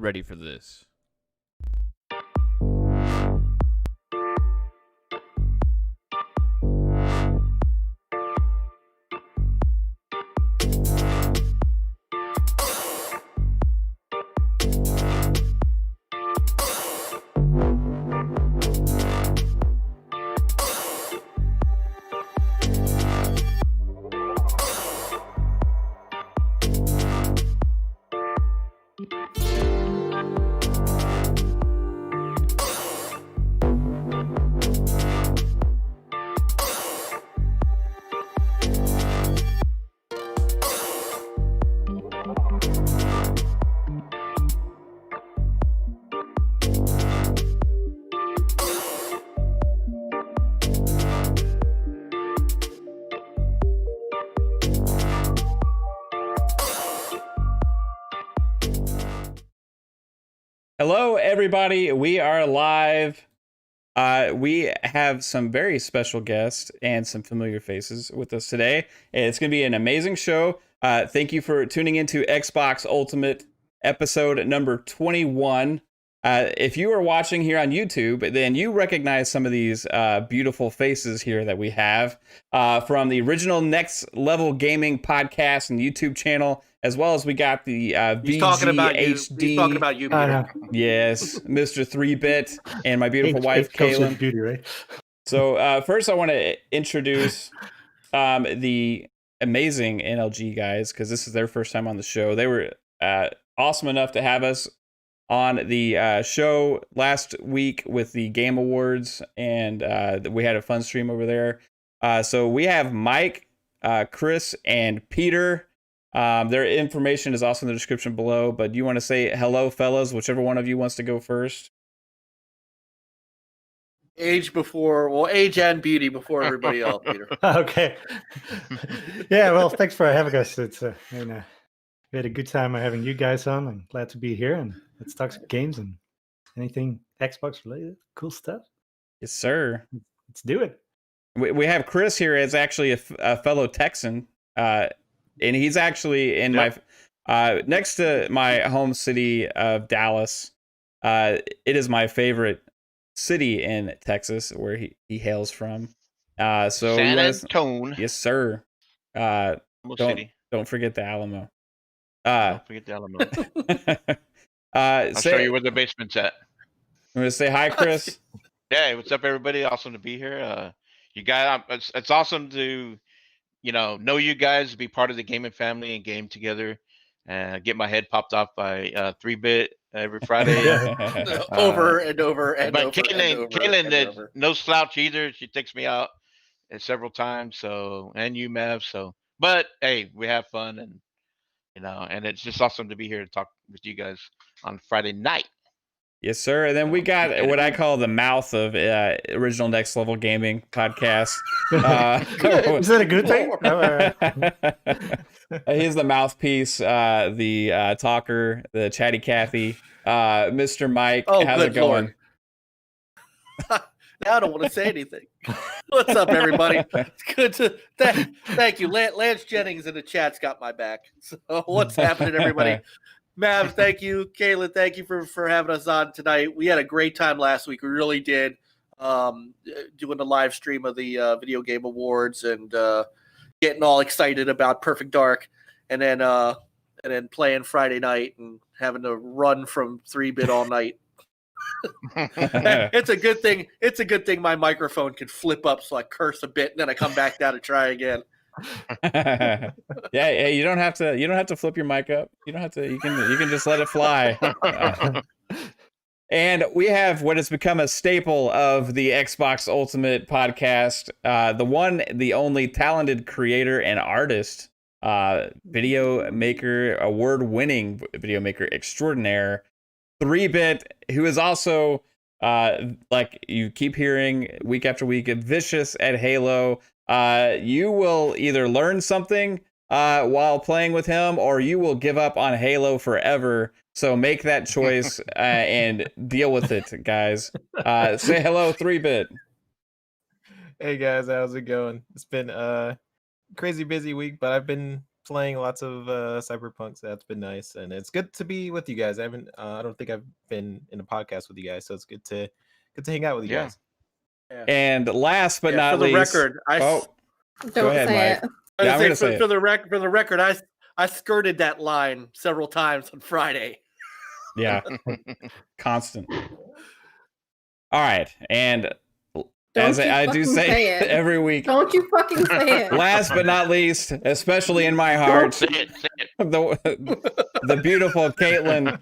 ready for this. Hello, everybody. We are live. We have some very special guests and some familiar faces with us today. It's going to be an amazing show. Thank you for tuning into Xbox Ultimate episode number 21. If you are watching here on YouTube, then you recognize some of these beautiful faces here that we have from the original Next Level Gaming podcast and YouTube channel, as well as we got the He's talking about you. VGHD. He's talking about you, Peter. Yes, Mr. 3-Bit and my beautiful wife, Kaylin. Beauty, right? So first I want to introduce the amazing NLG guys, because this is their first time on the show. They were awesome enough to have us on the show last week with the Game Awards, and we had a fun stream over there. So we have Mike, Chris, and Peter. Their information is also in the description below, but you want to say hello, fellas, whichever one of you wants to go first. Age and beauty before everybody else, Peter. Okay. Yeah, well, thanks for having us. It's we had a good time having you guys on. I'm glad to be here, and let's talk some games and anything Xbox related. Cool stuff. Yes, sir. Let's do it. We have Chris here as actually a fellow Texan, and he's actually in my next to my home city of Dallas. It is my favorite city in Texas, where he hails from. So San Antonio. Yes, sir. Don't forget the Alamo. Don't forget the Alamo. I'll show you where the basement's at. I'm gonna say hi, Chris. Hey, what's up, everybody? Awesome to be here. You guys, it's awesome to know you guys, be part of the gaming family and game together. Get my head popped off by 3-Bit every Friday. over and over and but over. Kaylin did no slouch either. She takes me out several times. And you, Mav. But hey, we have fun, and and it's just awesome to be here to talk with you guys on Friday night. Yes, sir. And then we got what I call the mouth of original Next Level Gaming podcast. Is that a good thing? He's the mouthpiece, the talker, the chatty Cathy, Mr. Mike. How's it going? Now I don't want to say anything. What's up, everybody? It's good to thank you. Lance Jennings in the chat's got my back. So what's happening, everybody? Mav, thank you. Kayla, thank you for having us on tonight. We had a great time last week. We really did. Doing the live stream of the Video Game Awards and getting all excited about Perfect Dark, and then playing Friday night and having to run from 3-Bit all night. It's a good thing. It's a good thing my microphone can flip up so I curse a bit and then I come back down to try again. Yeah, you don't have to flip your mic up. You don't have to. You can just let it fly. And we have what has become a staple of the Xbox Ultimate podcast, the one, the only talented creator and artist, video maker, award-winning video maker extraordinaire, 3-Bit, who is also, like you keep hearing week after week, vicious at Halo. You will either learn something while playing with him, or you will give up on Halo forever. So make that choice and deal with it, guys. Say hello, 3-Bit. Hey guys, how's it going? It's been a crazy busy week, but I've been playing lots of Cyberpunk. So that's been nice, and it's good to be with you guys. I don't think I've been in a podcast with you guys, so it's good to hang out with you guys. Yeah. And last but not for the least, record, go Don't ahead, say Mike. it. Yeah, I'm gonna say for the record, I skirted that line several times on Friday. Yeah, constant. All right, and as I do say it. every week, Don't you fucking say it. last but not least, especially in my heart, Say it. the beautiful Caitlin.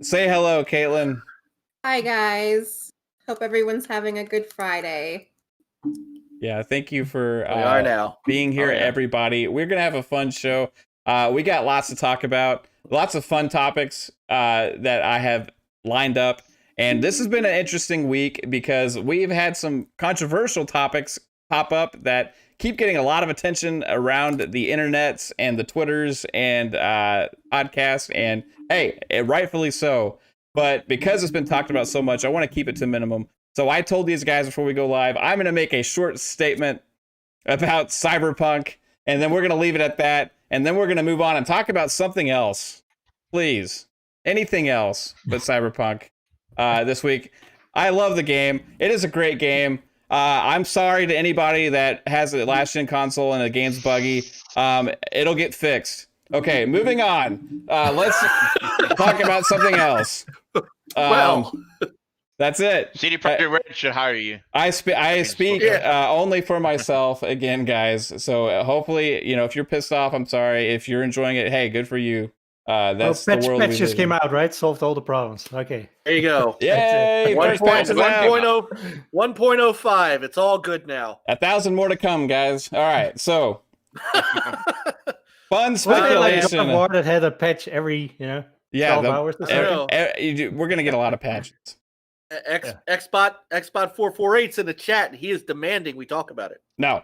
Say hello, Caitlin. Hi, guys. Hope everyone's having a good Friday. Yeah, thank you for We are now. being here, Oh, yeah. everybody. We're gonna have a fun show. We got lots to talk about, lots of fun topics that I have lined up. And this has been an interesting week because we've had some controversial topics pop up that keep getting a lot of attention around the internets and the Twitters and podcasts. And hey, rightfully so. But because it's been talked about so much, I want to keep it to minimum. So I told these guys before we go live, I'm going to make a short statement about Cyberpunk, and then we're going to leave it at that. And then we're going to move on and talk about something else. Please. Anything else but Cyberpunk. This week. I love the game. It is a great game. I'm sorry to anybody that has a last-gen console and the game's buggy. It'll get fixed. Okay, moving on. Let's talk about something else. That's it. CD Projekt Red should hire you. I speak only for myself again, guys. So hopefully, if you're pissed off, I'm sorry. If you're enjoying it, hey, good for you. That's the world patch we just live came in. out, right? Solved all the problems. Okay. There you go. Yay! First patch is out. 1.05. It's all good now. 1,000 more to come, guys. All right, so fun Wasn't it like God speculation. of War that had a patch every 12 hours or so? We're gonna get a lot of patches. Xbot 448's in the chat, and he is demanding we talk about it. No,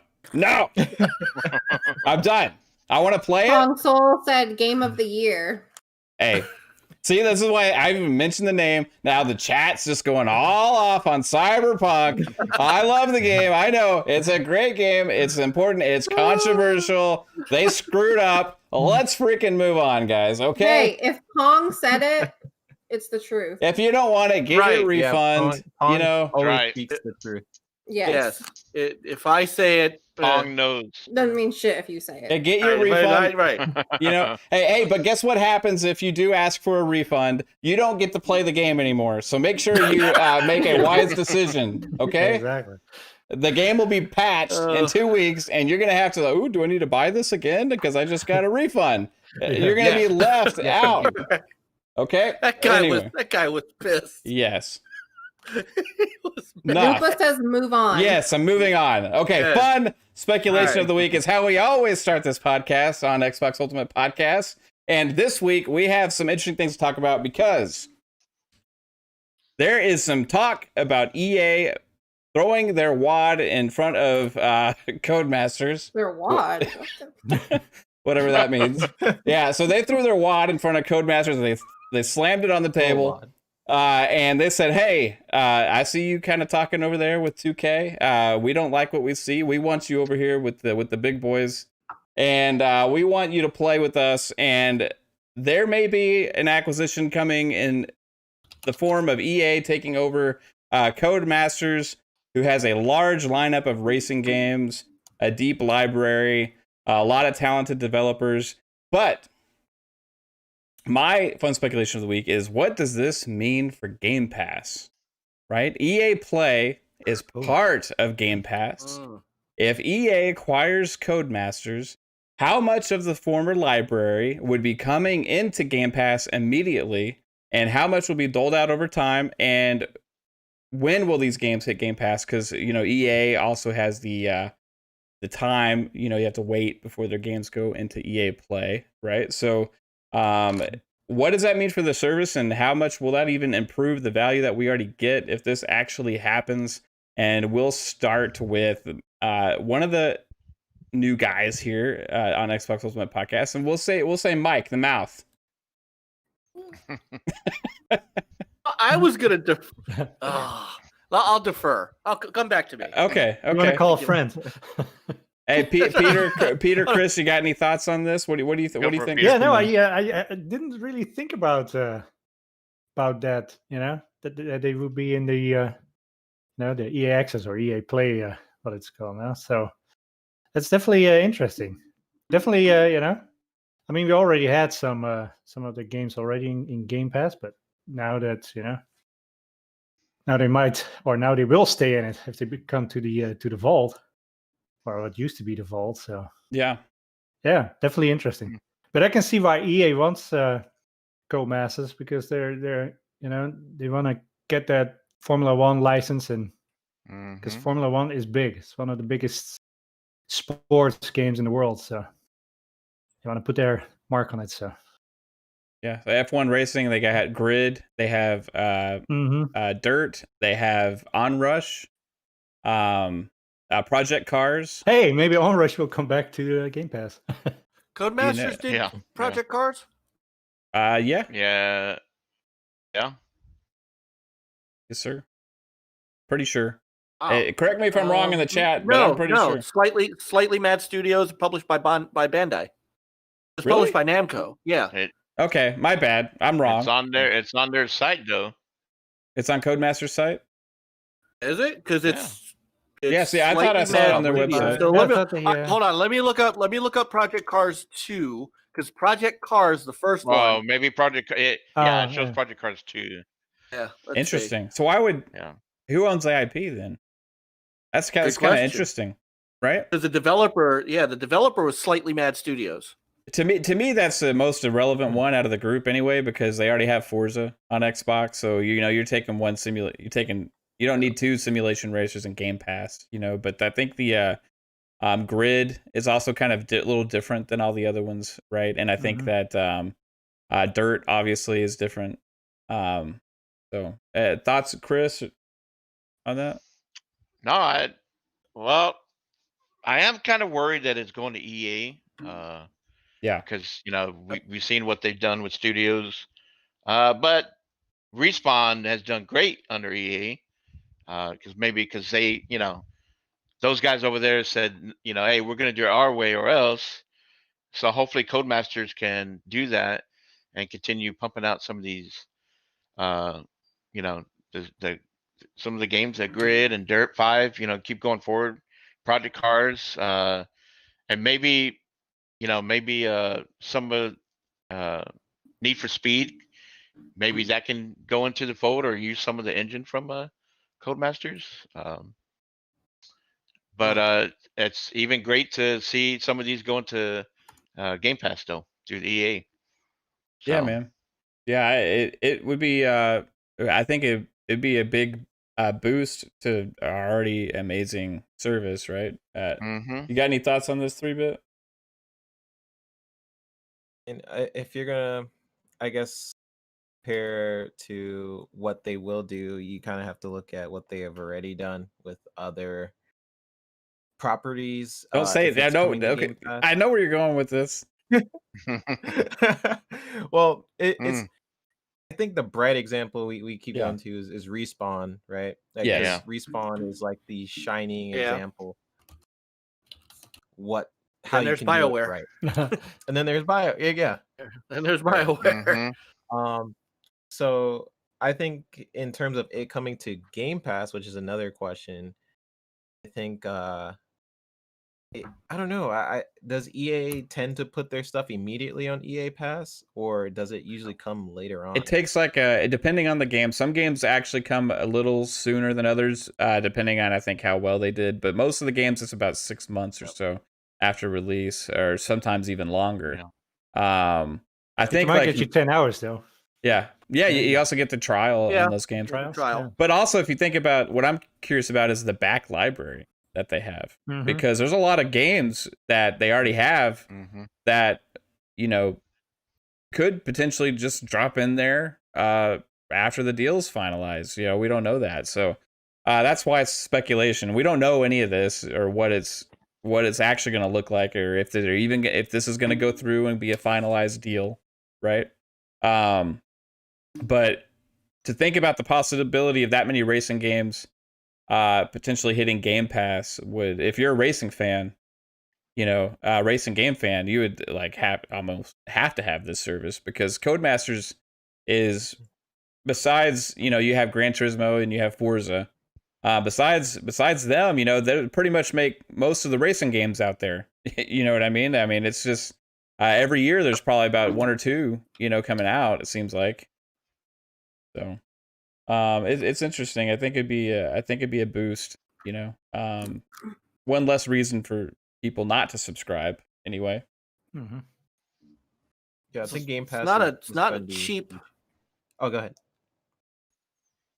I'm done. I want to play it. Console said Game of the Year. Hey, see, this is why I even mentioned the name. Now the chat's just going all off on Cyberpunk. I love the game. I know it's a great game. It's important. It's controversial. They screwed up. Let's freaking move on, guys. Okay. Hey, if Pong said it, it's the truth. If you don't want it, get your refund. Pong always Right. speaks the truth. Yes. If I say it, Pong knows. Doesn't mean shit if you say it. Hey, get your refund. Right. Hey, but guess what happens if you do ask for a refund? You don't get to play the game anymore. So make sure you make a wise decision. Okay. Exactly. The game will be patched in 2 weeks, and you're gonna have to. Do I need to buy this again? Because I just got a refund. You're gonna be left out. Okay. That guy was pissed. Yes. Lupa says move on. Yes, I'm moving on. Okay, Good. fun speculation All of the week is how we always start this podcast on Xbox Ultimate Podcast. And this week we have some interesting things to talk about because there is some talk about EA throwing their wad in front of Codemasters. Their wad. Whatever that means. Yeah, so they threw their wad in front of Codemasters and they slammed it on the table. And they said, hey, I see you kind of talking over there with 2K. We don't like what we see. We want you over here with the big boys. And we want you to play with us. And there may be an acquisition coming in the form of EA taking over Codemasters, who has a large lineup of racing games, a deep library, a lot of talented developers. But my fun speculation of the week is, what does this mean for Game Pass? Right? EA Play is part of Game Pass. If EA acquires Codemasters, how much of the former library would be coming into Game Pass immediately, and how much will be doled out over time, and when will these games hit Game Pass? Because EA also has the time. You have to wait before their games go into EA Play, right? So what does that mean for the service, and how much will that even improve the value that we already get if this actually happens? And we'll start with one of the new guys here on Xbox Ultimate Podcast, and we'll say Mike the Mouth. I was gonna I'll defer. I'll come back to me. Okay. You want to call a friend? Hey, Peter, Chris, you got any thoughts on this? What do you think? What do you think? Yeah, no, I didn't really think about that. That they would be in the the EA Access or EA Play, what it's called now. So that's definitely interesting. Definitely, I mean, we already had some of the games already in Game Pass, but now that now they might, or now they will stay in it if they come to the vault, or what used to be the vault. So yeah, definitely interesting. But I can see why EA wants Codemasters, because they're they want to get that Formula One license, and because Formula One is big, it's one of the biggest sports games in the world, so they want to put their mark on it. So yeah, the F1 racing, they got Grid, they have Dirt, they have Onrush, Project Cars. Hey, maybe Onrush will come back to Game Pass. Codemasters did Project Cars? Yeah. Yeah. Yes, sir. Pretty sure. Correct me if I'm wrong in the chat, but no, I'm pretty sure. Slightly Mad Studios, published by Bandai. It's published by Namco. Yeah. Okay, my bad. I'm wrong. It's on their site though. It's on Codemasters' site. Is it? Because it's see, I thought I saw it on their website. So hold on. Let me look up Project Cars 2, because Project Cars, the first one. Oh, maybe Project. It shows Project Cars 2. Yeah. Interesting. So why would? Yeah. Who owns the IP then? That's kind of interesting, right? Because the developer was Slightly Mad Studios. To me, that's the most irrelevant one out of the group anyway, because they already have Forza on Xbox. So you're taking one you don't need two simulation racers in Game Pass, But I think the Grid is also kind of a little different than all the other ones, right? And I think that Dirt obviously is different. So thoughts, Chris, on that? No, I am kind of worried that it's going to EA. Because we've seen what they've done with studios, but Respawn has done great under EA. Because they, those guys over there said, hey, we're going to do it our way or else. So hopefully Codemasters can do that and continue pumping out some of these, some of the games that Grid and Dirt 5, keep going forward. Project Cars, and maybe some of Need for Speed, maybe that can go into the fold or use some of the engine from Codemasters. But it's even great to see some of these going to Game Pass though through the EA. So. Yeah, man. Yeah, it would be. I think it'd be a big boost to our already amazing service, right? You got any thoughts on this 3-bit? And if you're gonna, I guess, compare to what they will do, you kind of have to look at what they have already done with other properties. Don't say it. I know. Okay, I know where you're going with this. Well, it's. I think the bright example we keep going to is Respawn, right? Respawn is like the shining example. And there's BioWare, right? And then there's And there's BioWare. So I think in terms of it coming to Game Pass, which is another question, I think I don't know. Does EA tend to put their stuff immediately on EA Pass, or does it usually come later on? It takes depending on the game. Some games actually come a little sooner than others, depending on I think how well they did. But most of the games, it's about 6 months or so after release, or sometimes even longer. I think it might get you 10 hours though. Yeah. You also get the trial in those games. Trial. But also, if you think about what I'm curious about is the back library that they have, because there's a lot of games that they already have that could potentially just drop in there after the deal's finalized. We don't know that, so that's why it's speculation. We don't know any of this or what it's actually going to look like, or if this is going to go through and be a finalized deal, right? But to think about the possibility of that many racing games potentially hitting Game Pass if you're a racing fan, racing game fan, you would like almost have to have this service, because Codemasters is, besides, you have Gran Turismo and you have Forza. Besides them, they pretty much make most of the racing games out there. You know what I mean? I mean, it's just every year there's probably about one or two, coming out. It seems like. So, it's interesting. I think it'd be a boost. One less reason for people not to subscribe. Anyway. Mm-hmm. Yeah, I think Game Pass. It's not a cheap. Oh, go ahead.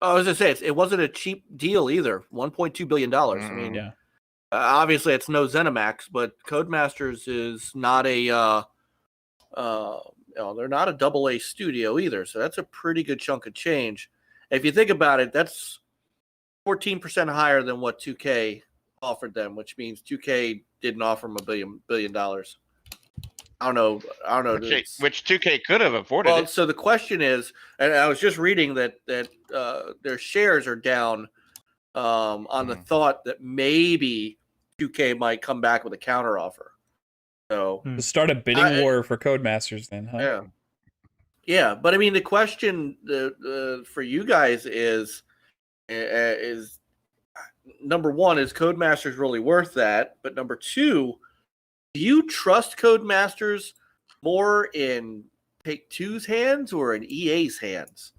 I was gonna say it wasn't a cheap deal either. $1.2 billion. I mean, yeah. Obviously it's no ZeniMax, but Codemasters is not a they're not a AA studio either. So that's a pretty good chunk of change. If you think about it, that's 14% higher than what 2K offered them, which means 2K didn't offer them $1 billion. I don't know. Which 2K could have afforded it. So the question is, and I was just reading that their shares are down on the thought that maybe 2K might come back with a counter offer. So to start a bidding war for Codemasters, then, huh? Yeah. But I mean, the question for you guys is number one, is Codemasters really worth that? But number two, do you trust Codemasters more in Take-Two's hands or in EA's hands?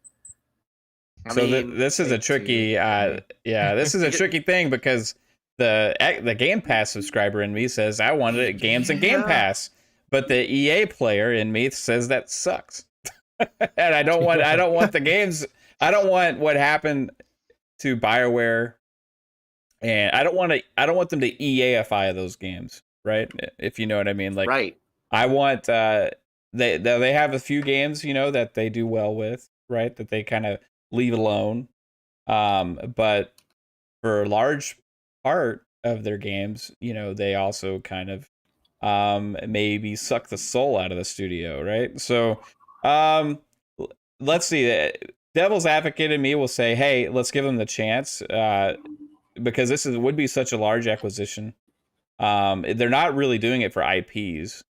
This is a tricky, this is a tricky thing, because the Game Pass subscriber in me says I wanted games in Game Pass, but the EA player in me says that sucks, and I don't want the games. I don't want what happened to BioWare, and I don't want them to EAify those games. Right, if you know what I mean. Like, right. I want they have a few games, that they do well with, right, that they kind of leave alone. But for a large part of their games, they also kind of maybe suck the soul out of the studio, right? So let's see. Devil's advocate in me will say, hey, let's give them the chance, because this would be such a large acquisition. They're not really doing it for IPs,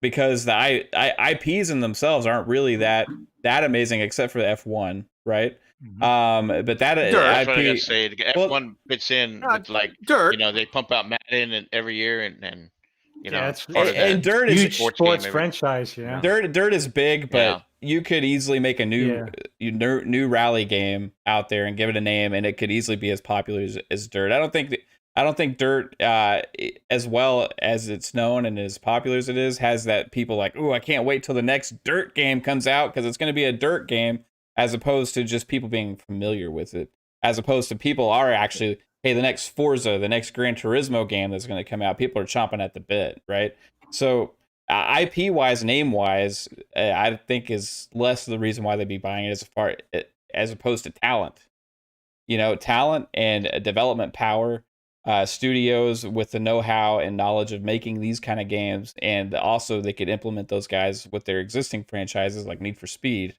because the IPs in themselves aren't really that amazing, except for the F1, right? Mm-hmm. But that Dirt, IP, that's what I gotta say. The F1 fits in with, like, Dirt. They pump out Madden and every year, and it's part of that. And Dirt is huge sports franchise. Dirt is big, but you could easily make a new rally game out there and give it a name, and it could easily be as popular as Dirt. I don't think Dirt, as well as it's known and as popular as it is, has that people like, ooh, I can't wait till the next Dirt game comes out, because it's going to be a Dirt game, as opposed to just people being familiar with it, as opposed to people are actually, hey, the next Forza, the next Gran Turismo game that's going to come out, people are chomping at the bit, right? So IP-wise, name-wise, I think is less the reason why they'd be buying it as opposed to talent. Talent and development power. Studios with the know-how and knowledge of making these kind of games, and also they could implement those guys with their existing franchises like Need for Speed.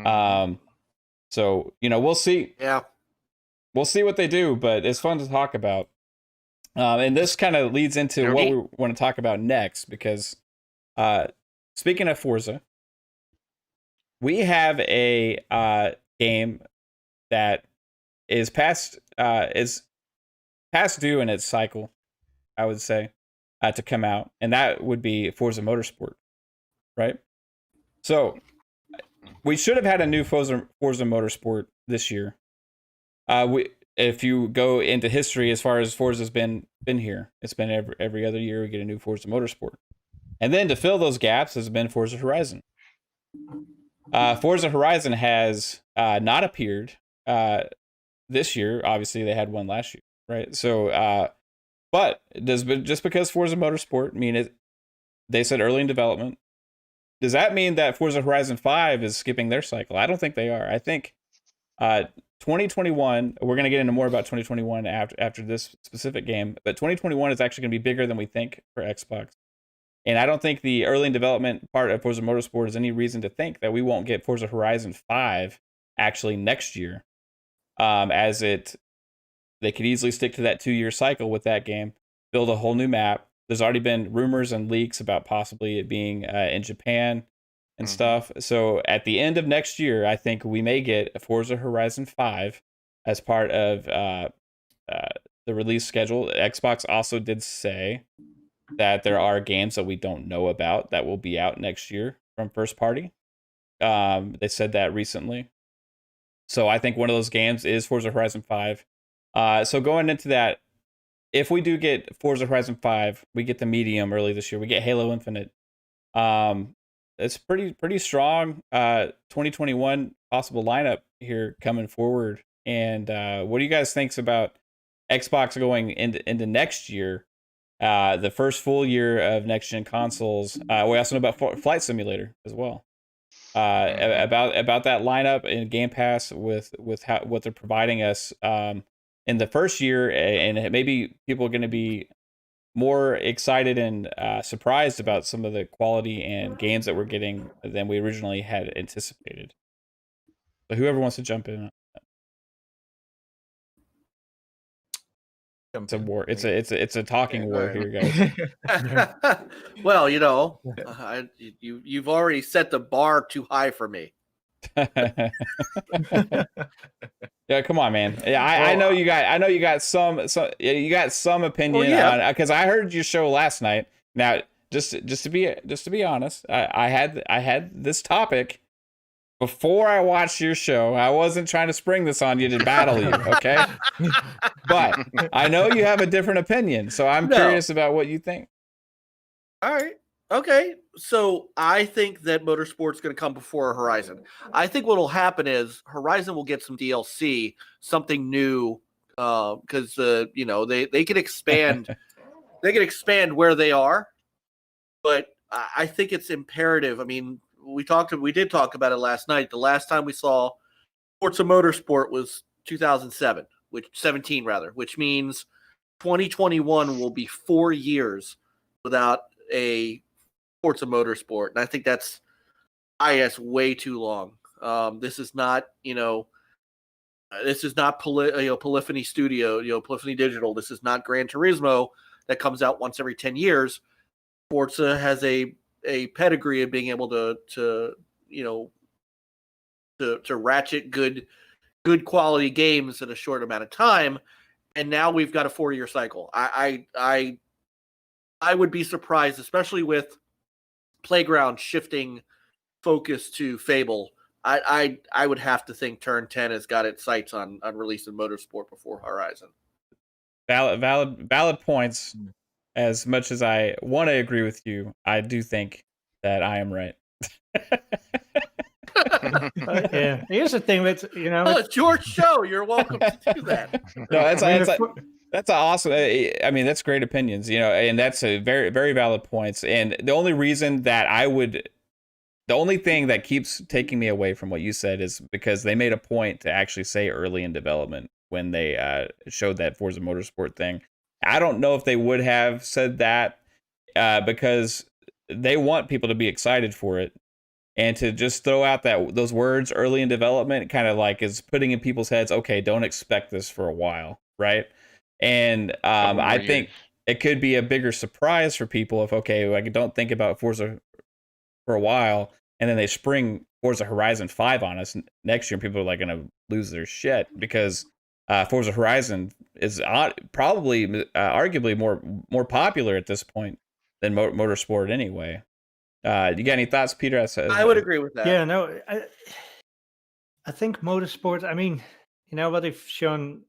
So we'll see. Yeah, we'll see what they do, but it's fun to talk about. And this kind of leads into what we want to talk about next, because speaking of Forza, we have a game that is past due in its cycle, I would say, to come out, and that would be Forza Motorsport, right? So we should have had a new Forza Motorsport this year. If you go into history, as far as Forza's been here, it's been every other year we get a new Forza Motorsport, and then to fill those gaps has been Forza Horizon. Forza Horizon has not appeared this year. Obviously, they had one last year. Right. So, but just because Forza Motorsport mean it, they said early in development, does that mean that Forza Horizon 5 is skipping their cycle? I don't think they are. I think 2021, we're going to get into more about 2021 after this specific game, but 2021 is actually going to be bigger than we think for Xbox. And I don't think the early in development part of Forza Motorsport is any reason to think that we won't get Forza Horizon 5 actually next year, they could easily stick to that 2-year cycle with that game, build a whole new map, there's already been rumors and leaks about possibly it being in Japan and stuff. So at the end of next year, I think we may get a Forza Horizon 5 as part of the release schedule. Xbox also did say that there are games that we don't know about that will be out next year from first party. They said that recently. So I think one of those games is Forza Horizon 5. So going into that, if we do get Forza Horizon 5, we get the medium early this year. We get Halo Infinite. It's pretty strong 2021 possible lineup here coming forward. And what do you guys think about Xbox going into next year? The first full year of next gen consoles. We also know about Flight Simulator as well. About that lineup in Game Pass with what they're providing us in the first year, and maybe people are going to be more excited and surprised about some of the quality and games that we're getting than we originally had anticipated. So whoever wants to jump in. It's a war. It's a talking war here, guys. Well, you've already set the bar too high for me. Yeah, come on, man. Yeah, I know you got some opinion on, because I heard your show last night. Now, just to be honest, I had this topic before I watched your show. I wasn't trying to spring this on you to battle you, okay? But I know you have a different opinion, so I'm curious about what you think. All right. Okay. So I think that Motorsport's going to come before Horizon. I think what will happen is Horizon will get some DLC, something new, because they can expand. They can expand where they are, but I think it's imperative. I mean, we did talk about it last night. The last time we saw Forza Motorsport was 2017, which means 2021 will be 4 years without a Forza Motorsport, and I think that's way too long. This is not Polyphony Studio, Polyphony Digital. This is not Gran Turismo that comes out once every 10 years. Forza has a pedigree of being able to ratchet good quality games in a short amount of time, and now we've got a 4-year cycle. I would be surprised, especially with Playground shifting focus to Fable. I would have to think Turn 10 has got its sights on releasing Motorsport before Horizon. Valid points. As much as I want to agree with you, I do think that I am right. Yeah, here's the thing with it's your show. You're welcome to do that. No, that's awesome. I mean, that's great opinions, and that's a very, very valid points. And the only reason that the only thing that keeps taking me away from what you said is because they made a point to actually say early in development when they showed that Forza Motorsport thing. I don't know if they would have said that because they want people to be excited for it. And to just throw out those words early in development kind of like is putting in people's heads, okay, don't expect this for a while, right? And I think it could be a bigger surprise for people if, okay, I don't think about Forza for a while, and then they spring Forza Horizon 5 on us next year, and people are like going to lose their shit because Forza Horizon is probably arguably more popular at this point than Motorsport anyway. You got any thoughts, Peter? I would agree with that. Yeah, no, I think Motorsport. I mean, what they've shown,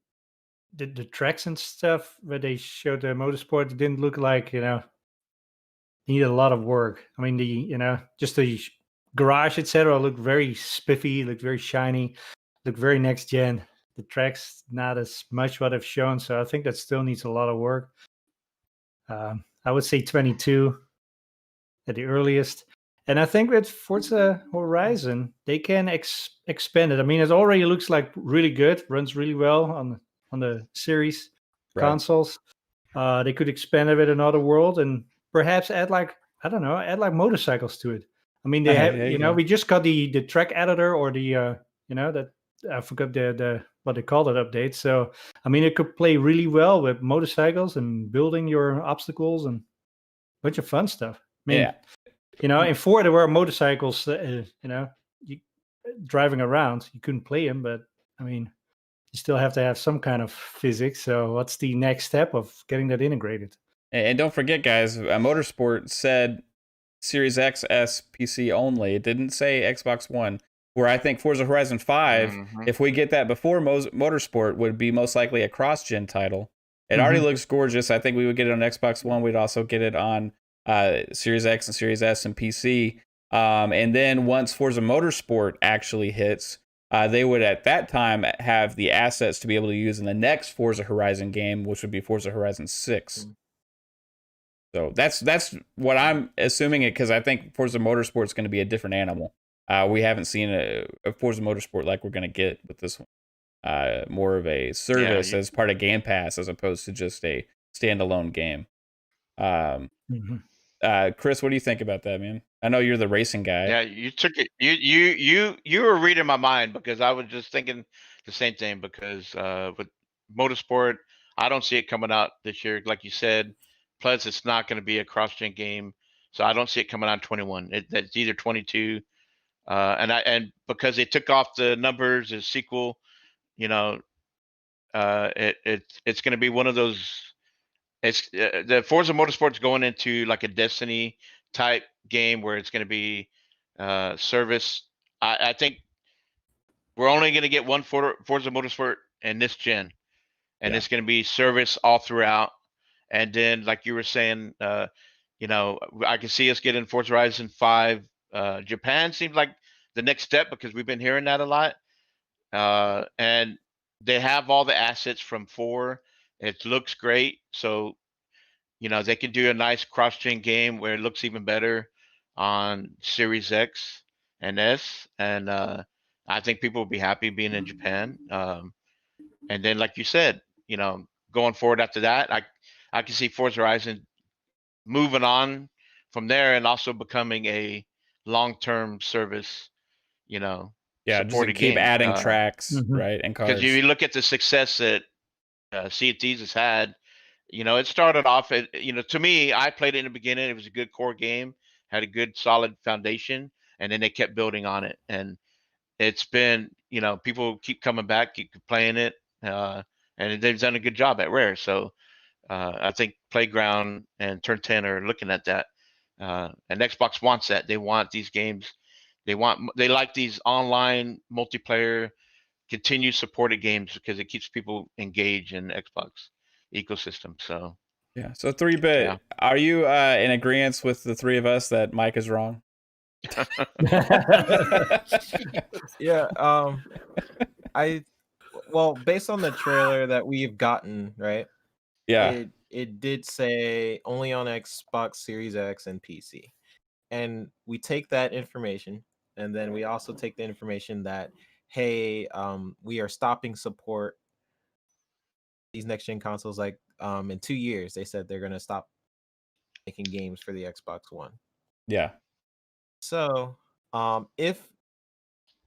the tracks and stuff where they showed the Motorsport, it didn't look like needed a lot of work. I mean, just the garage, etc., looked very spiffy, looked very shiny, looked very next gen. The tracks not as much what I've shown, so I think that still needs a lot of work. I would say 22 at the earliest. And I think with Forza Horizon, they can expand it. I mean, it already looks like really good, runs really well on the series consoles. They could expand it with another world and perhaps add add motorcycles to it. I mean, they have, we just got the track editor or the, that I forgot the what they call it update. So, I mean, it could play really well with motorcycles and building your obstacles and bunch of fun stuff. I mean, Yeah. in 4 there were motorcycles. You driving around, you couldn't play them, but I mean, you still have to have some kind of physics. So, what's the next step of getting that integrated? And don't forget, guys, Motorsport said Series X, S, PC only. It didn't say Xbox One. Where I think Forza Horizon 5, if we get that before Motorsport, would be most likely a cross-gen title. It already looks gorgeous. I think we would get it on Xbox One. We'd also get it on Series X and Series S and PC. And then once Forza Motorsport actually hits, they would at that time have the assets to be able to use in the next Forza Horizon game, which would be Forza Horizon 6. So that's what I'm assuming it, because I think Forza Motorsport is going to be a different animal. We haven't seen a Forza Motorsport like we're going to get with this one. More of a service as part of Game Pass as opposed to just a standalone game. Chris, what do you think about that, man? I know you're the racing guy. Yeah, you took it. You were reading my mind, because I was just thinking the same thing. Because with Motorsport, I don't see it coming out this year, like you said. Plus, it's not going to be a cross-gen game, so I don't see it coming out in 21. It's either 22. And because they took off the numbers as sequel, it's going to be one of those. It's the Forza Motorsport's going into like a Destiny type game where it's going to be service. I think we're only going to get one Forza Motorsport in this gen, and it's going to be service all throughout. And then, like you were saying, I can see us getting Forza Horizon 5. Japan seems like the next step, because we've been hearing that a lot. And they have all the assets from 4. It looks great. So, they can do a nice cross-gen game where it looks even better on Series X and S. And I think people will be happy being in Japan. And then, like you said, going forward after that, I can see Forza Horizon moving on from there and also becoming a long-term service, just supported keep game. adding tracks, right, and cars. Because you look at the success that Sea of Thieves has had, it started off at, to me, I played it in the beginning. It was a good core game, had a good solid foundation, and then they kept building on it. And it's been, people keep coming back, keep playing it, and they've done a good job at Rare. So I think Playground and Turn 10 are looking at that. And Xbox wants that. They want these games. They like these online multiplayer, continued supported games, because it keeps people engaged in the Xbox ecosystem. So yeah. So 3-bit, are you in agreement with the three of us that Mike is wrong? Yeah. Well, based on the trailer that we've gotten, right? Yeah. It did say only on Xbox Series X and PC. And we take that information, and then we also take the information that, hey, we are stopping support these next gen consoles. Like in 2 years, they said they're gonna stop making games for the Xbox One. Yeah. So if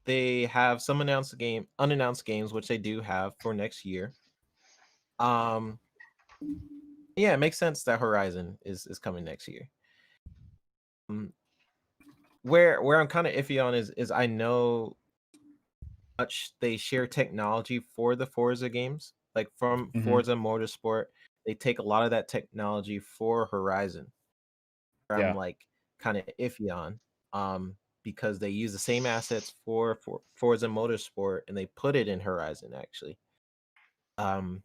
they have some unannounced games, which they do have for next year, yeah, it makes sense that Horizon is coming next year. Where I'm kind of iffy on is I know much they share technology for the Forza games, like from Forza Motorsport. They take a lot of that technology for Horizon. I'm like kind of iffy on, because they use the same assets for Forza Motorsport, and they put it in Horizon actually. And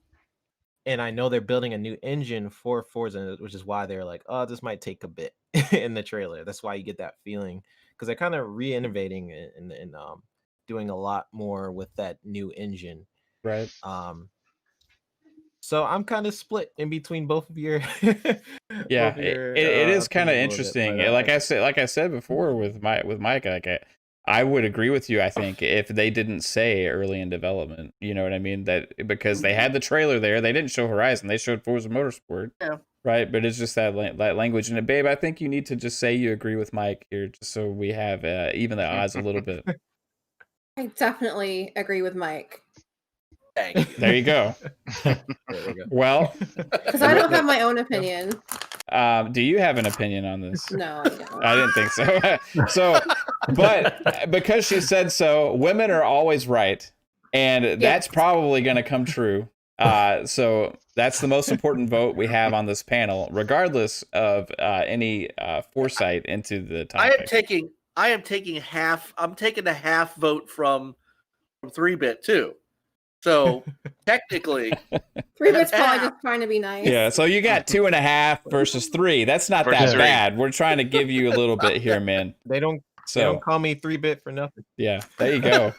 I know they're building a new engine for Forza, which is why they're like, oh, this might take a bit in the trailer. That's why you get that feeling, because they're kind of re-innovating and doing a lot more with that new engine. Right. So I'm kind of split in between both of your. Yeah, both of your, it is kind of opinions a little interesting. bit, but, Like I said before with Mike, like I would agree with you. I think if they didn't say early in development, you know what I mean, that because they had the trailer there, they didn't show Horizon, they showed Forza Motorsport. Yeah. Right, but it's just that language. And babe, I think you need to just say you agree with Mike here, just so we have even the odds a little bit. I definitely agree with Mike. There you go. There we go. Well, Because I don't have my own opinion. do you have an opinion on this? No, I don't. I didn't think so. But because she said so, women are always right, and that's probably going to come true. So that's the most important vote we have on this panel, regardless of any foresight into the topic. I am taking half. I'm taking the half vote from 3-bit too. So technically, 3-bit's probably just trying to be nice. Yeah, so you got 2.5 versus 3. That's not that bad. We're trying to give you a little bit here, man. They don't call me 3-bit for nothing. Yeah, there you go.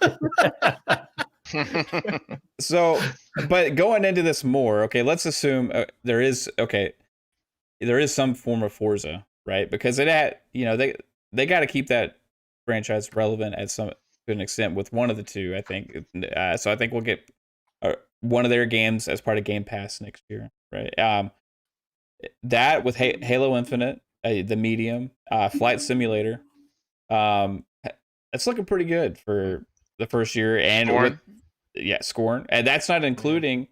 So, but going into this more, okay, let's assume there is some form of Forza, right? Because it had, they got to keep that franchise relevant to an extent with one of the two, I think. So I think we'll get one of their games as part of Game Pass next year, right? That with Halo Infinite, the Medium, Flight Simulator, it's looking pretty good for the first year, and Scorn, and that's not including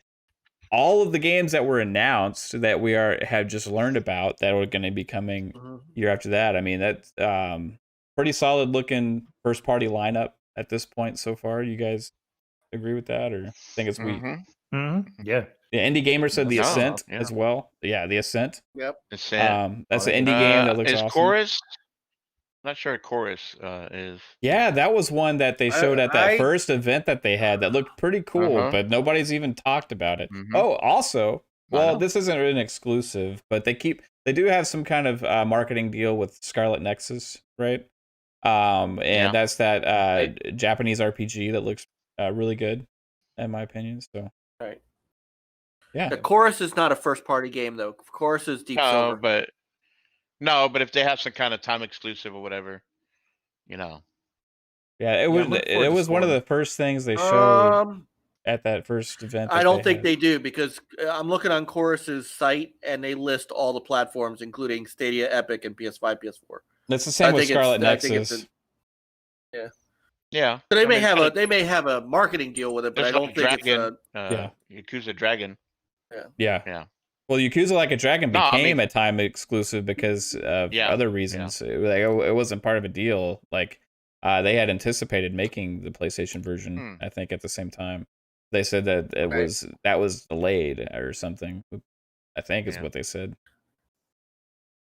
all of the games that were announced that we have just learned about that are going to be coming year after that. I mean, that's pretty solid looking first party lineup at this point so far. You guys agree with that, or think it's weak? Yeah. Indie Gamer said The Ascent as well. Yeah, The Ascent. Yep. Ascent. That's an indie game that looks awesome. Chorus? Not sure Chorus is. Yeah, that was one that they showed at that first event that they had that looked pretty cool, but nobody's even talked about it. Oh, also, well, this isn't an exclusive, but they do have some kind of marketing deal with Scarlet Nexus, right? And that's that Japanese RPG that looks really good, in my opinion. So, right. Yeah. The Chorus is not a first party game though. Chorus is Deep Silver. But if they have some kind of time exclusive or whatever, Yeah, it was one of the first things they showed at that first event. I don't think they do, because I'm looking on Chorus's site and they list all the platforms, including Stadia, Epic, and PS5, PS4. That's the same with Scarlet Nexus. Yeah. So they may have a marketing deal with it, but I don't think it's Yakuza Dragon. Yeah. Well, Yakuza Like a Dragon became a time exclusive because of other reasons. It wasn't part of a deal. Like they had anticipated making the PlayStation version. I think at the same time, they said that that was delayed or something. I think is what they said.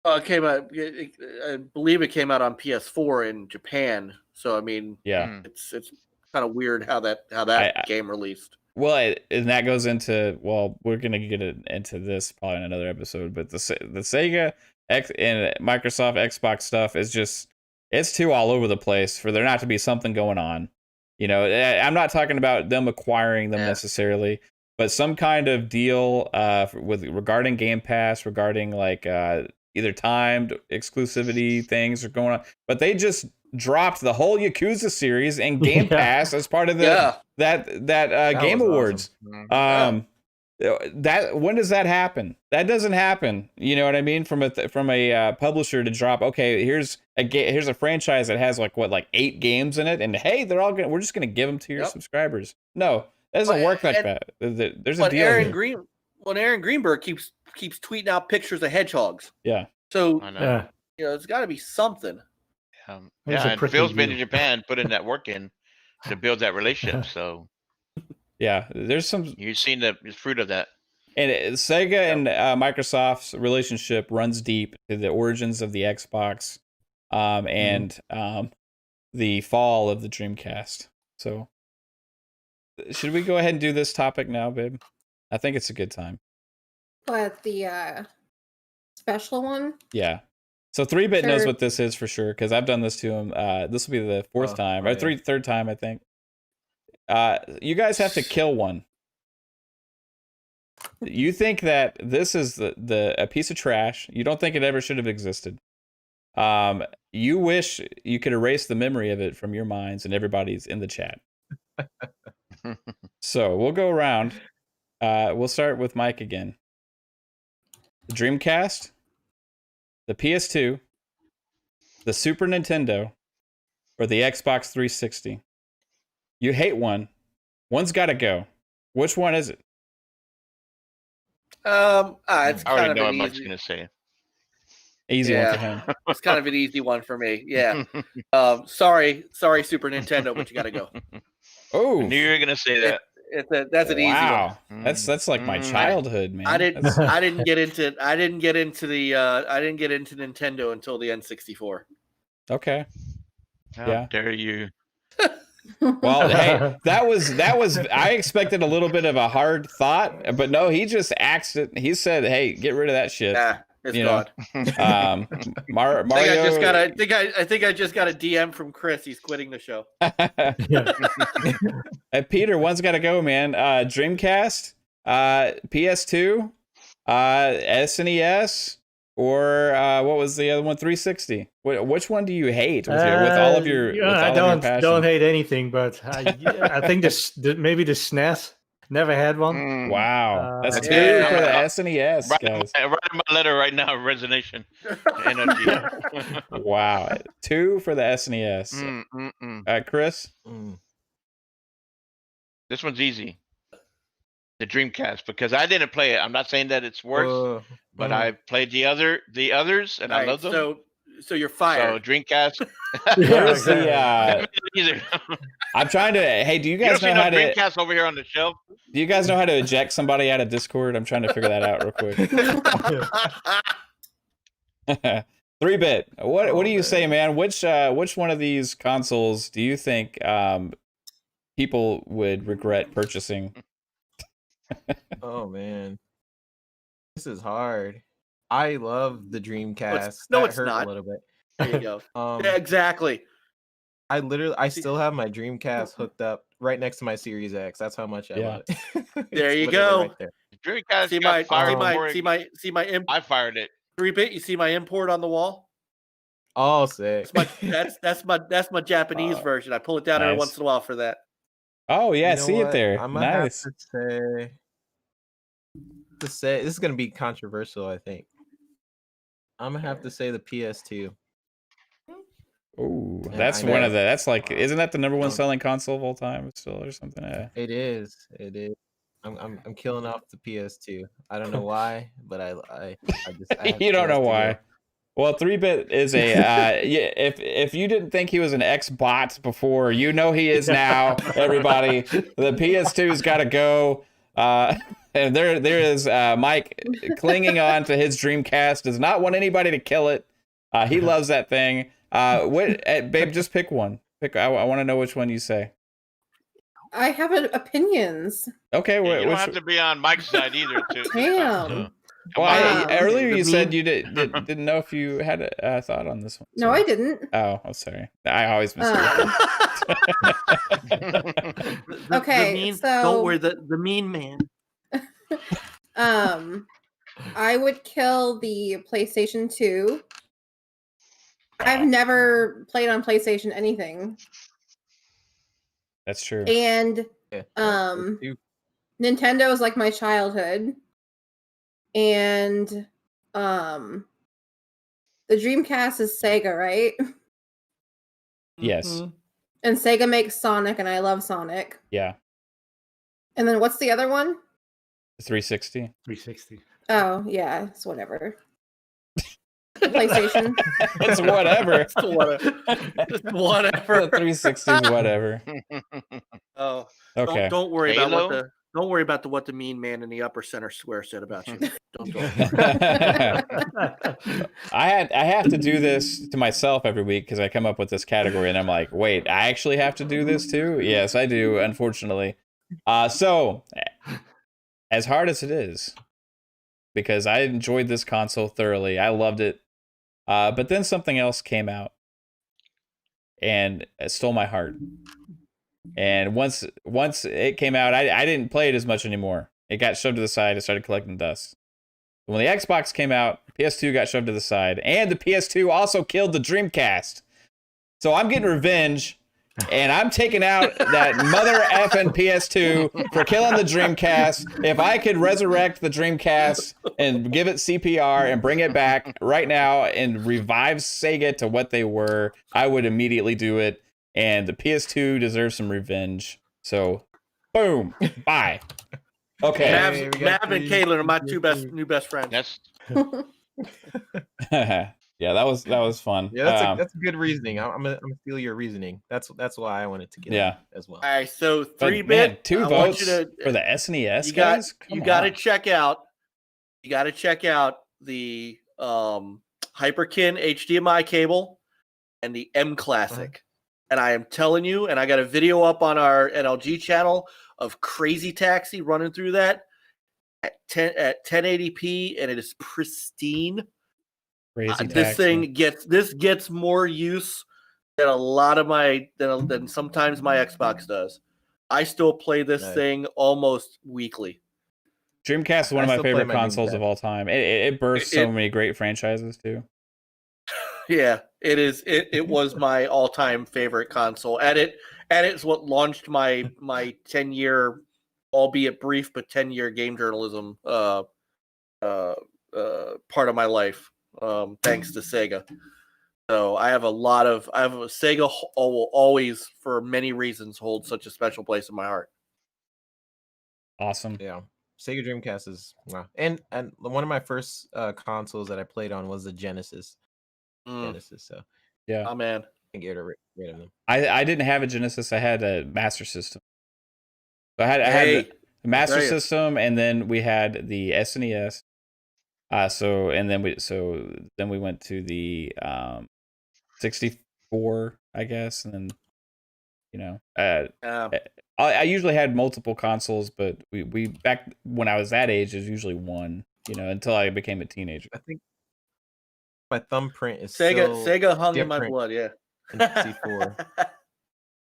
It came out. I believe it came out on PS4 in Japan. So I mean, it's kind of weird how that game released. Well, and that goes into, we're going to get into this probably in another episode, but the Sega and Microsoft Xbox stuff is just, it's too all over the place for there not to be something going on. I'm not talking about them acquiring them necessarily, but some kind of deal regarding Game Pass, regarding like either timed exclusivity things are going on, but they just dropped the whole Yakuza series and Game Pass as part of that Game Awards. Awesome. That when does that happen? That doesn't happen. You know what I mean? From a publisher to drop. Okay, here's a franchise that has like 8 games in it, and hey, we're just gonna give them to your subscribers. No, that doesn't work like that. There's a deal. Aaron Greenberg keeps tweeting out pictures of hedgehogs. Yeah. So it's got to be something. And Phil's been in Japan putting that work in to build that relationship. So there's some. You've seen the fruit of that. And Sega and Microsoft's relationship runs deep to the origins of the Xbox, and the fall of the Dreamcast. So, should we go ahead and do this topic now, babe? I think it's a good time. What, the special one? Yeah. So 3-bit knows what this is for sure, because I've done this to him. This will be the fourth time, or third time, I think. You guys have to kill one. You think that this is a piece of trash. You don't think it ever should have existed. You wish you could erase the memory of it from your minds, and everybody's in the chat. So we'll go around. We'll start with Mike again. The Dreamcast, the PS2, the Super Nintendo, or the Xbox 360. You hate one. One's got to go. Which one is it? It's I already kind know of what an Mike's easy. gonna say. Easy one for him. It's kind of an easy one for me. Yeah. Sorry, Super Nintendo, but you got to go. Oh, I knew you were gonna say that. That's an easy one. Wow, that's like my childhood, man. I didn't get into Nintendo until the N64. Okay. How dare you? Well, hey, that was. I expected a little bit of a hard thought, but no, he just axed it. He said, "Hey, get rid of that shit." Yeah, it's you gone. Mario. I think I just got a DM from Chris. He's quitting the show. Peter, one's got to go, man. Dreamcast, PS2, SNES, or what was the other one? 360. Which one do you hate with all of your? I don't hate anything, but I think maybe the SNES. Never had one. Wow, that's 2 for the SNES, guys. Write my letter right now. Resignation. NLG. Wow, 2 for the SNES. Chris. This one's easy. The Dreamcast, because I didn't play it. I'm not saying that it's worse, but I played the others, and I love them. So you're fired. So Dreamcast. Where's the? I'm trying to. Hey, do you guys know how to? Dreamcast over here on the shelf. Do you guys know how to eject somebody out of Discord? I'm trying to figure that out real quick. 3-bit. What do you say, man? Which one of these consoles do you think people would regret purchasing? Oh man, this is hard. I love the Dreamcast. It's hurt not. A little bit. There you go. Yeah, exactly. I still have my Dreamcast hooked up right next to my Series X. That's how much I love it. There you go. Right there. Dreamcast see my I fired it. 3-bit. You see my import on the wall? Oh, sick. That's my Japanese version. I pull it down every once in a while for that. Oh yeah, see it there. I'm gonna have to say this is gonna be controversial. I think I'm gonna have to say the PS2. Ooh, that's one of the. That's like, isn't that the number one selling console of all time still, or something? It is. I'm killing off the PS2. I don't know why, but I just you don't know why. Well, 3-bit is a if you didn't think he was an ex-bot before, you know he is now. Everybody, the PS2's got to go. And there is Mike clinging on to his Dreamcast. Does not want anybody to kill it. He loves that thing. Babe, just pick one. I want to know which one you say. I have opinions. Okay, you don't have to be on Mike's side either. Damn. Well, earlier you said you didn't know if you had a thought on this one. So. No, I didn't. Oh, I'm sorry. I always miss Okay, so don't worry, the mean man. I would kill the PlayStation 2. I've never played on PlayStation anything. That's true. And Nintendo is like my childhood. And the Dreamcast is Sega, right? Yes. Mm-hmm. And Sega makes Sonic, and I love Sonic. Yeah. And then what's the other one? 360. 360. Oh, yeah, it's whatever. PlayStation. It's whatever. It's whatever. 360 is whatever. Oh, okay. Don't worry about what the mean man in the upper center square said about you. Don't. I have to do this to myself every week because I come up with this category and I'm like, wait, I actually have to do this too? Yes, I do, unfortunately. So as hard as it is, because I enjoyed this console thoroughly, I loved it. But then something else came out and it stole my heart. And once it came out, I didn't play it as much anymore. It got shoved to the side. It started collecting dust. When the Xbox came out, PS2 got shoved to the side. And the PS2 also killed the Dreamcast. So I'm getting revenge. And I'm taking out that mother effing PS2 for killing the Dreamcast. If I could resurrect the Dreamcast and give it CPR and bring it back right now and revive Sega to what they were, I would immediately do it. And the PS2 deserves some revenge. So, boom, bye. Okay. Mav and Caitlin are my new best friends. That's Yeah, that was fun. Yeah, that's a good reasoning. I'm gonna steal your reasoning. That's why I wanted to get Yeah. it as well. All right, so But 3-bit. man, 2 I want votes you to, for the SNES you got guys. you Come got to on. check out. You got to check out the Hyperkin HDMI cable and the M Classic. And I am telling you, and I got a video up on our NLG channel of Crazy Taxi running through that at 1080p, and it is pristine. Crazy This Taxi. thing gets more use than a lot of than sometimes my Xbox does. I still play this thing almost weekly. Dreamcast is one of my favorite consoles of all time. It birthed so many great franchises too. Yeah, it is. It was my all-time favorite console, and it's what launched my 10-year, albeit brief, but 10-year game journalism part of my life. Thanks to Sega. So I have a Sega will always, for many reasons, hold such a special place in my heart. Awesome. Yeah. Sega Dreamcast is wow. And one of my first consoles that I played on was the Genesis. So yeah. Oh man. I can get rid of them. I didn't have a Genesis, I had a Master System. So I had the Master System, and then we had the SNES. Then we went to the 64, I guess, and then I usually had multiple consoles, but we back when I was that age, it was usually one, until I became a teenager. I think my thumbprint is Sega hung in my blood, yeah. N64.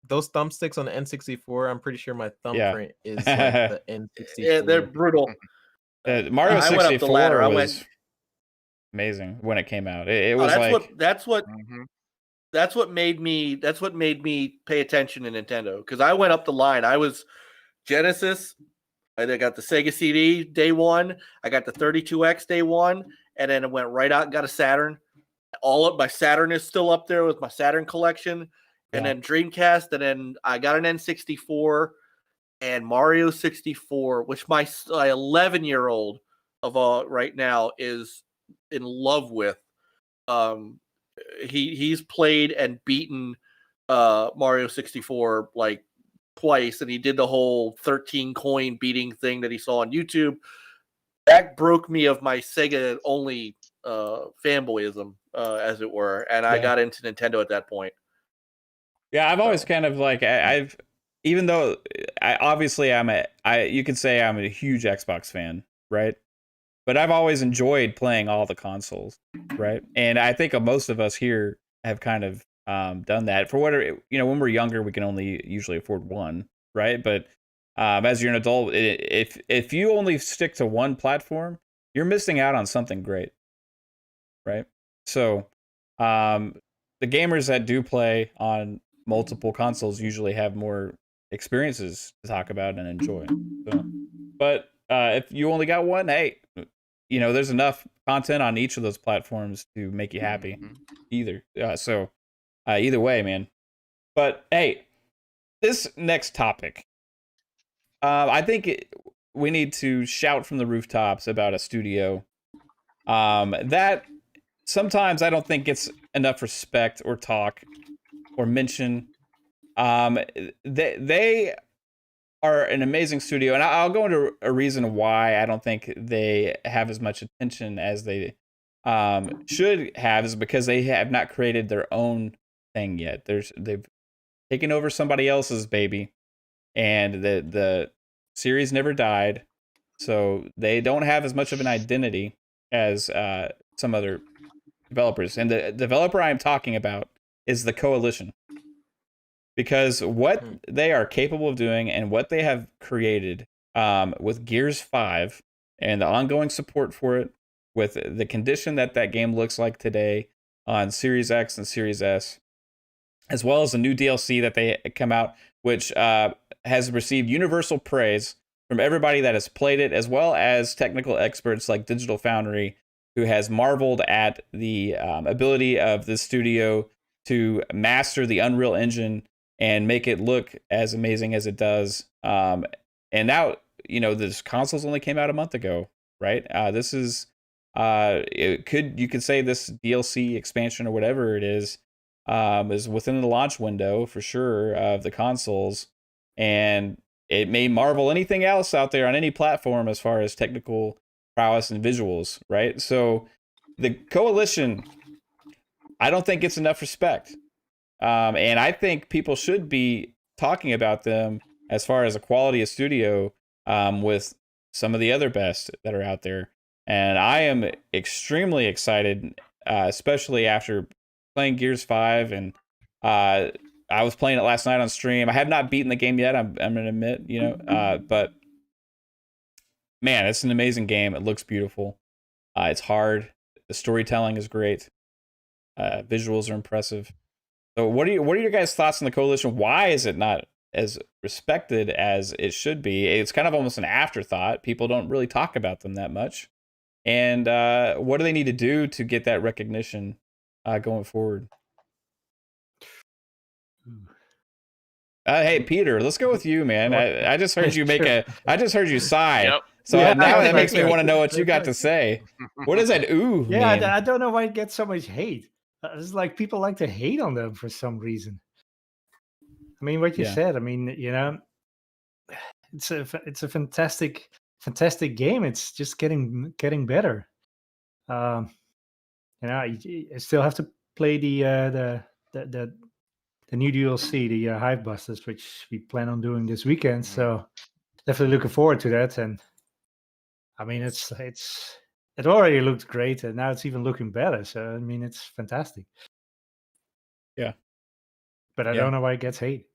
Those thumbsticks on the N64, I'm pretty sure my thumbprint is like the N64. Yeah, they're brutal. Mario 64 was amazing when it came out. It was that's what made me pay attention to Nintendo, because I went up the line. I was Genesis. I got the Sega CD day one. I got the 32X day one, and then it went right out and got a Saturn. All of my Saturn is still up there with my Saturn collection, and then Dreamcast, and then I got an N64 and Mario 64, which my 11-year-old right now is in love with. He's played and beaten Mario 64 like twice, and he did the whole 13 coin beating thing that he saw on YouTube. That broke me of my Sega only fanboyism, as it were, and I got into Nintendo at that point. Yeah, I've always kind of like I've even though you could say I'm a huge Xbox fan, right? But I've always enjoyed playing all the consoles, right? And I think most of us here have kind of done that. For whatever, when we're younger, we can only usually afford one, right? But as you're an adult, if you only stick to one platform, you're missing out on something great, right? So the gamers that do play on multiple consoles usually have more experiences to talk about and enjoy. So, but if you only got one, hey, there's enough content on each of those platforms to make you happy. Either way, man. But hey, this next topic, I think we need to shout from the rooftops about a studio that sometimes I don't think gets enough respect or talk or mention. They are an amazing studio, and I'll go into a reason why I don't think they have as much attention as they should have, is because they have not created their own thing yet. They've taken over somebody else's baby, and the series never died, so they don't have as much of an identity as some other developers. And the developer I'm talking about is the Coalition. Because what they are capable of doing and what they have created with Gears 5 and the ongoing support for it, with the condition that game looks like today on Series X and Series S, as well as the new DLC that they come out, which has received universal praise from everybody that has played it, as well as technical experts like Digital Foundry, who has marveled at the ability of the studio to master the Unreal Engine and make it look as amazing as it does. And now, this consoles only came out a month ago, right? This is you could say this DLC expansion or whatever it is within the launch window for sure of the consoles, and it may marvel anything else out there on any platform as far as technical prowess and visuals, right? So the Coalition, I don't think gets enough respect. And I think people should be talking about them as far as a quality of studio with some of the other best that are out there. And I am extremely excited, especially after playing Gears 5. And I was playing it last night on stream. I have not beaten the game yet, I'm going to admit, but man, it's an amazing game. It looks beautiful. It's hard. The storytelling is great. Visuals are impressive. So what are your guys' thoughts on the Coalition? Why is it not as respected as it should be? It's kind of almost an afterthought. People don't really talk about them that much. And what do they need to do to get that recognition going forward? Hey, Peter, let's go with you, man. I just heard you I just heard you sigh. Yep. So now that makes me want to know what you got to say. What does that mean? I don't know why it gets so much hate. It's like people like to hate on them for some reason. I mean, what you said. I mean, it's a fantastic game. It's just getting better. I still have to play the new DLC, the Hive Busters, which we plan on doing this weekend. So definitely looking forward to that. And I mean, it already looked great, and now it's even looking better. So I mean, it's fantastic. Yeah, but I don't know why it gets hate.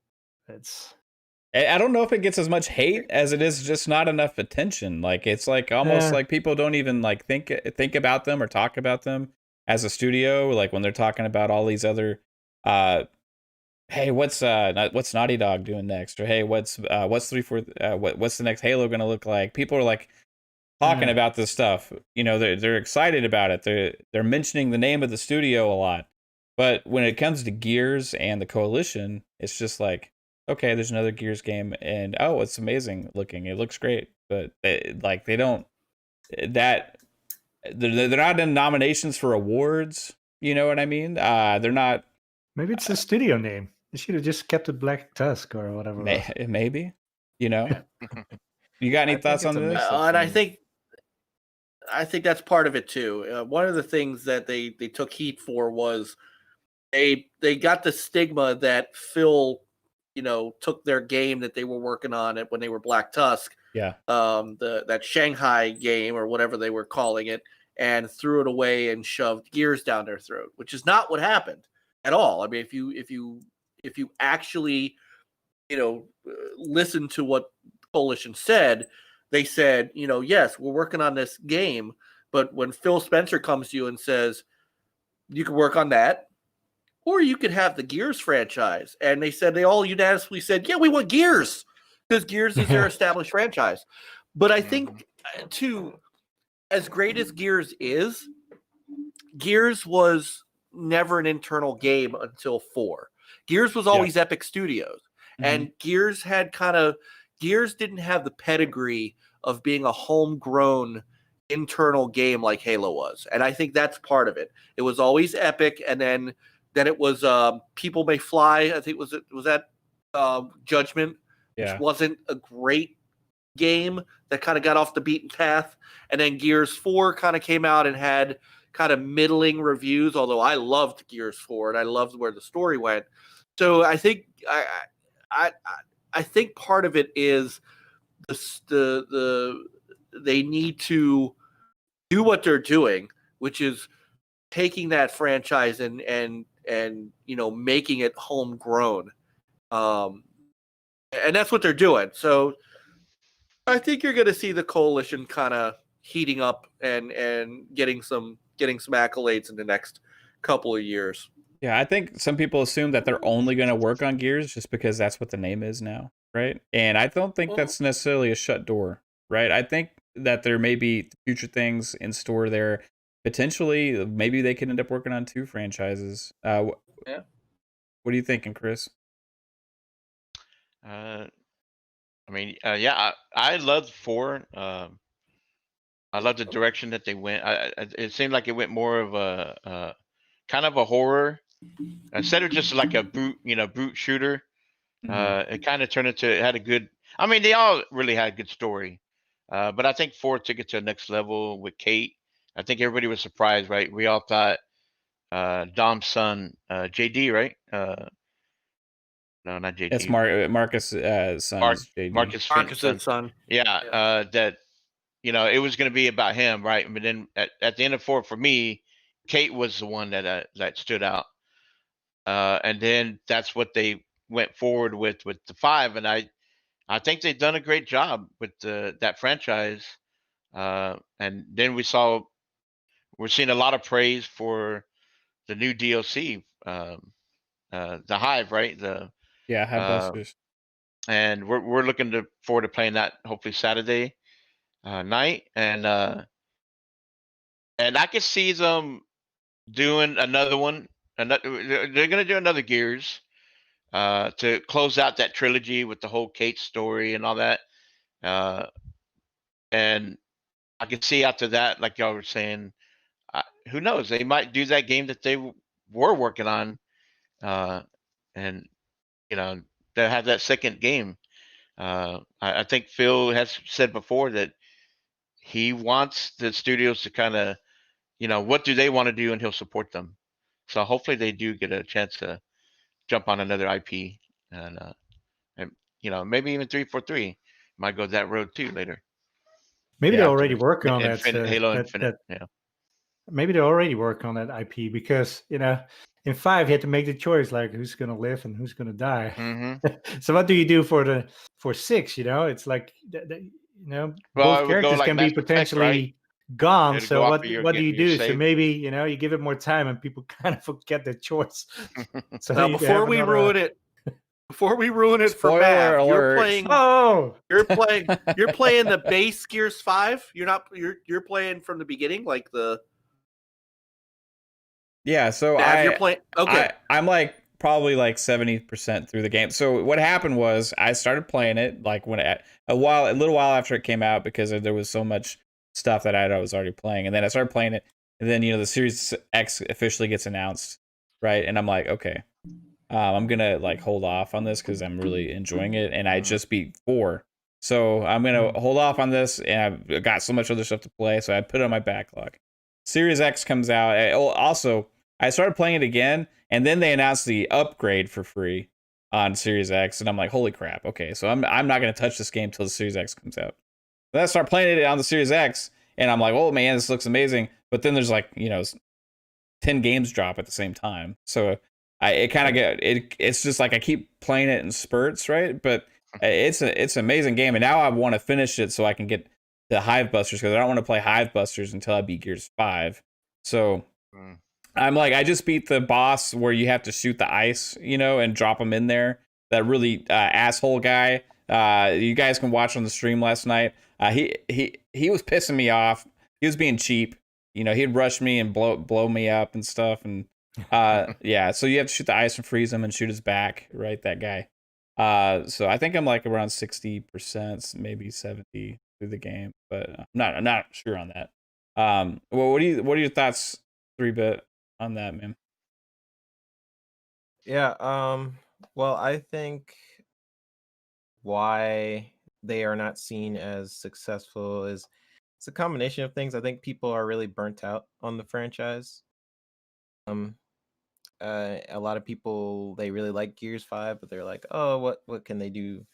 I don't know if it gets as much hate as it is just not enough attention. Like it's like almost like people don't even like think about them or talk about them as a studio. Like when they're talking about all these other, hey, what's Naughty Dog doing next? Or hey, what's the next Halo gonna look like? People are like talking about this stuff. They're excited about it. They're mentioning the name of the studio a lot. But when it comes to Gears and the Coalition, it's just like, okay, there's another Gears game, and it's amazing looking. It looks great, but they're not in nominations for awards. You know what I mean? They're not. Maybe it's the studio name. They should have just kept it Black Tusk or whatever. Maybe. You got any thoughts on this? And I think that's part of it too. One of the things that they took heat for was they got the stigma that Phil, took their game that they were working on it when they were Black Tusk. Yeah. That Shanghai game or whatever they were calling it, and threw it away and shoved Gears down their throat, which is not what happened at all. I mean, if you actually, listen to what Coalition said, they said, yes, we're working on this game, but when Phil Spencer comes to you and says, you can work on that, or you could have the Gears franchise. And they all unanimously said, yeah, we want Gears, because Gears is their established franchise. But I think, too, as great as Gears is, Gears was never an internal game until 4. Gears was always Epic Studios. Mm-hmm. And Gears didn't have the pedigree of being a homegrown internal game like Halo was. And I think that's part of it. It was always Epic, and then it was People May Fly. I think was that Judgment, which wasn't a great game, that kind of got off the beaten path. And then Gears 4 kind of came out and had kind of middling reviews, although I loved Gears 4 and I loved where the story went. So I think I think part of it is they need to do what they're doing, which is taking that franchise and making it homegrown, and that's what they're doing. So I think you're going to see the Coalition kind of heating up and getting some accolades in the next couple of years. Yeah, I think some people assume that they're only going to work on Gears just because that's what the name is now, right? And I don't think that's necessarily a shut door, right? I think that there may be future things in store there. Potentially, maybe they could end up working on 2 franchises. What are you thinking, Chris? I love 4. I love the direction that they went. It seemed like it went more of a kind of a horror instead of just like a brute shooter. It kind of turned into it had a good. I mean, they all really had a good story, but I think 4 took it to the next level with Kate. I think everybody was surprised, right? We all thought Dom's son, JD, right? No, not JD. It's Marcus' son's JD. Marcus Fink's Marcus's son. Yeah, that it was going to be about him, right? But then at the end of 4, for me, Kate was the one that stood out, and then that's what they went forward with the 5, and I think they've done a great job with that franchise, and then we're seeing a lot of praise for the new DLC, the Hive, right? Hive Busters, and we're looking forward to playing that hopefully Saturday night, and I could see them doing another one. They're gonna do another Gears to close out that trilogy with the whole Kate story and all that. And I could see after that, like y'all were saying, who knows? They might do that game that they were working on, and they have that second game. I think Phil has said before that he wants the studios to kind of, what do they want to do, and he'll support them. So hopefully they do get a chance to jump on another IP, and maybe even 343 might go that road too later. Maybe they're already working on that. Halo Infinite. Yeah. Maybe they're already working on that IP because in 5 you had to make the choice like who's going to live and who's going to die. Mm-hmm. So what do you do for 6? It's like both characters can be potentially right? gone. So what do you do? Save. So maybe you give it more time and people kind of forget their choice. So now before we ruin it for Mav, you're playing the base Gears 5. You're playing from the beginning, like the. Yeah, so you're playing. Okay, I'm like probably like 70% through the game. So what happened was I started playing it like when a little while after it came out because there was so much stuff that I was already playing, and then I started playing it, and then the Series X officially gets announced, right? And I'm like, okay, I'm gonna like hold off on this because I'm really enjoying it, and I just beat 4, so I'm gonna hold off on this, and I've got so much other stuff to play, so I put it on my backlog. Series X comes out. Also, I started playing it again, and then they announced the upgrade for free on Series X, and I'm like, holy crap! Okay, so I'm not gonna touch this game till the Series X comes out. Then I start playing it on the Series X, and I'm like, oh man, this looks amazing. But then there's like 10 games drop at the same time, so it kind of it's just like I keep playing it in spurts, right? But it's an amazing game, and now I want to finish it so I can get the Hive Busters because I don't want to play Hive Busters until I beat Gears 5. So I'm like, I just beat the boss where you have to shoot the ice, and drop them in there. That really asshole guy. You guys can watch on the stream last night. He was pissing me off. He was being cheap. He'd rush me and blow me up and stuff. And yeah, so you have to shoot the ice and freeze him and shoot his back, right? That guy. So I think I'm like around 60%, maybe 70 through the game, but I'm not sure on that. Well, what are your thoughts, 3-bit, on that, man? Yeah. Well, I think why they are not seen as successful is it's a combination of things. I think people are really burnt out on the franchise. A lot of people, they really like Gears 5, but they're like, oh, what can they do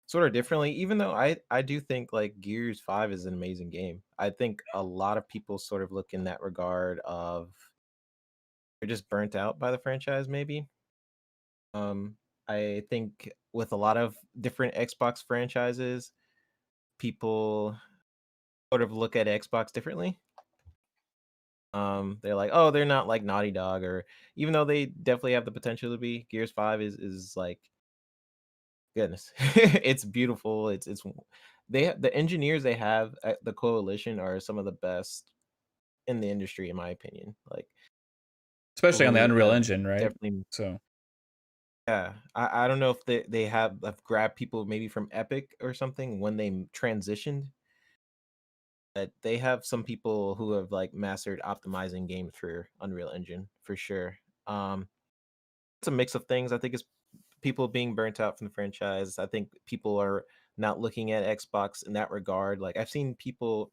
sort of differently? Even though I do think like Gears 5 is an amazing game. I think a lot of people sort of look in that regard of they're just burnt out by the franchise, maybe. I think with a lot of different Xbox franchises, people sort of look at Xbox differently. They're like, oh, they're not like Naughty Dog, or even though they definitely have the potential to be, Gears 5 is like, goodness, it's beautiful. It's the engineers they have at the Coalition are some of the best in the industry, in my opinion. Like, especially on the Unreal Engine, right? Definitely. So yeah, I don't know if they have grabbed people maybe from Epic or something when they transitioned. But they have some people who have like mastered optimizing games for Unreal Engine for sure. It's a mix of things. I think it's people being burnt out from the franchise. I think people are not looking at Xbox in that regard. Like I've seen people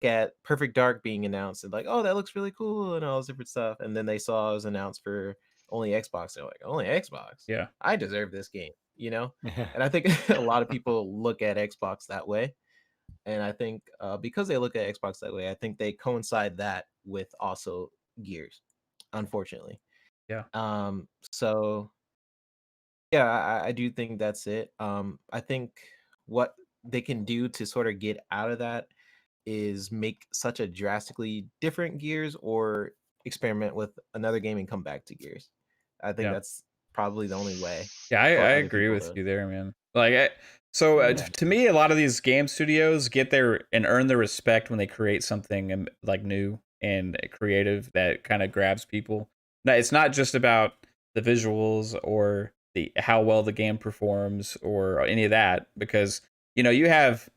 at Perfect Dark being announced and like, oh, that looks really cool and all this different stuff. And then they saw it was announced for only Xbox. They're like, only Xbox? Yeah. I deserve this game, you know? And I think a lot of people look at Xbox that way. And I think because they look at Xbox that way, I think they coincide that with also Gears, unfortunately. Yeah. So yeah, I do think that's it. I think what they can do to sort of get out of that is make such a drastically different Gears or experiment with another game and come back to Gears. I think that's probably the only way. Yeah, I agree with you there, man. Like, to me, a lot of these game studios get their and earn their respect when they create something like new and creative that kind of grabs people. Now, it's not just about the visuals or how well the game performs or any of that, because you have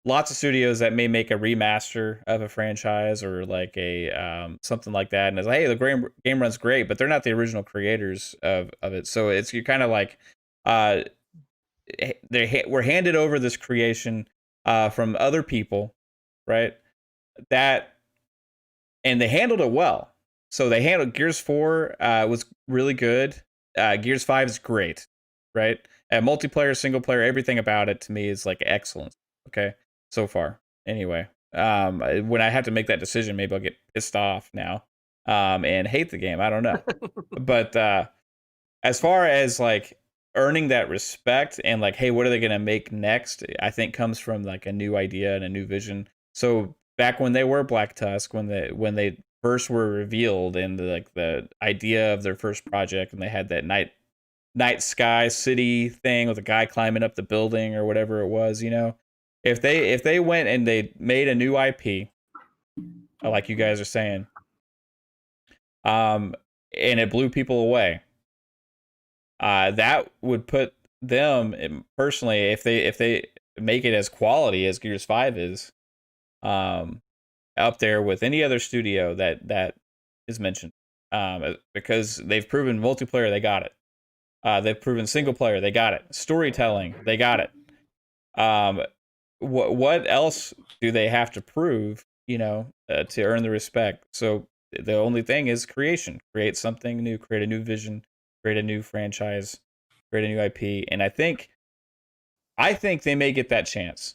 lots of studios that may make a remaster of a franchise or like a something like that, and it's like, hey, the game runs great, but they're not the original creators of it. So you're kind of like we're handed over this creation from other people, right? And they handled it well. So they handled Gears 4 was really good. Gears 5 is great, right? Multiplayer, single player, everything about it to me is like excellent. Okay, so far. Anyway, when I have to make that decision, maybe I'll get pissed off now and hate the game. I don't know. But as far as like earning that respect and like, hey, what are they going to make next? I think comes from like a new idea and a new vision. So back when they were Black Tusk, when they first were revealed and the idea of their first project, and they had that night sky city thing with a guy climbing up the building or whatever it was, if they went and they made a new IP, like you guys are saying, and it blew people away, that would put them personally, if they make it as quality as Gears 5 is, up there with any other studio that is mentioned, because they've proven multiplayer, they got it. They've proven single player, they got it. Storytelling, they got it. What else do they have to prove, to earn the respect? So the only thing is creation. Create something new, create a new vision, create a new franchise, create a new IP. And I think they may get that chance.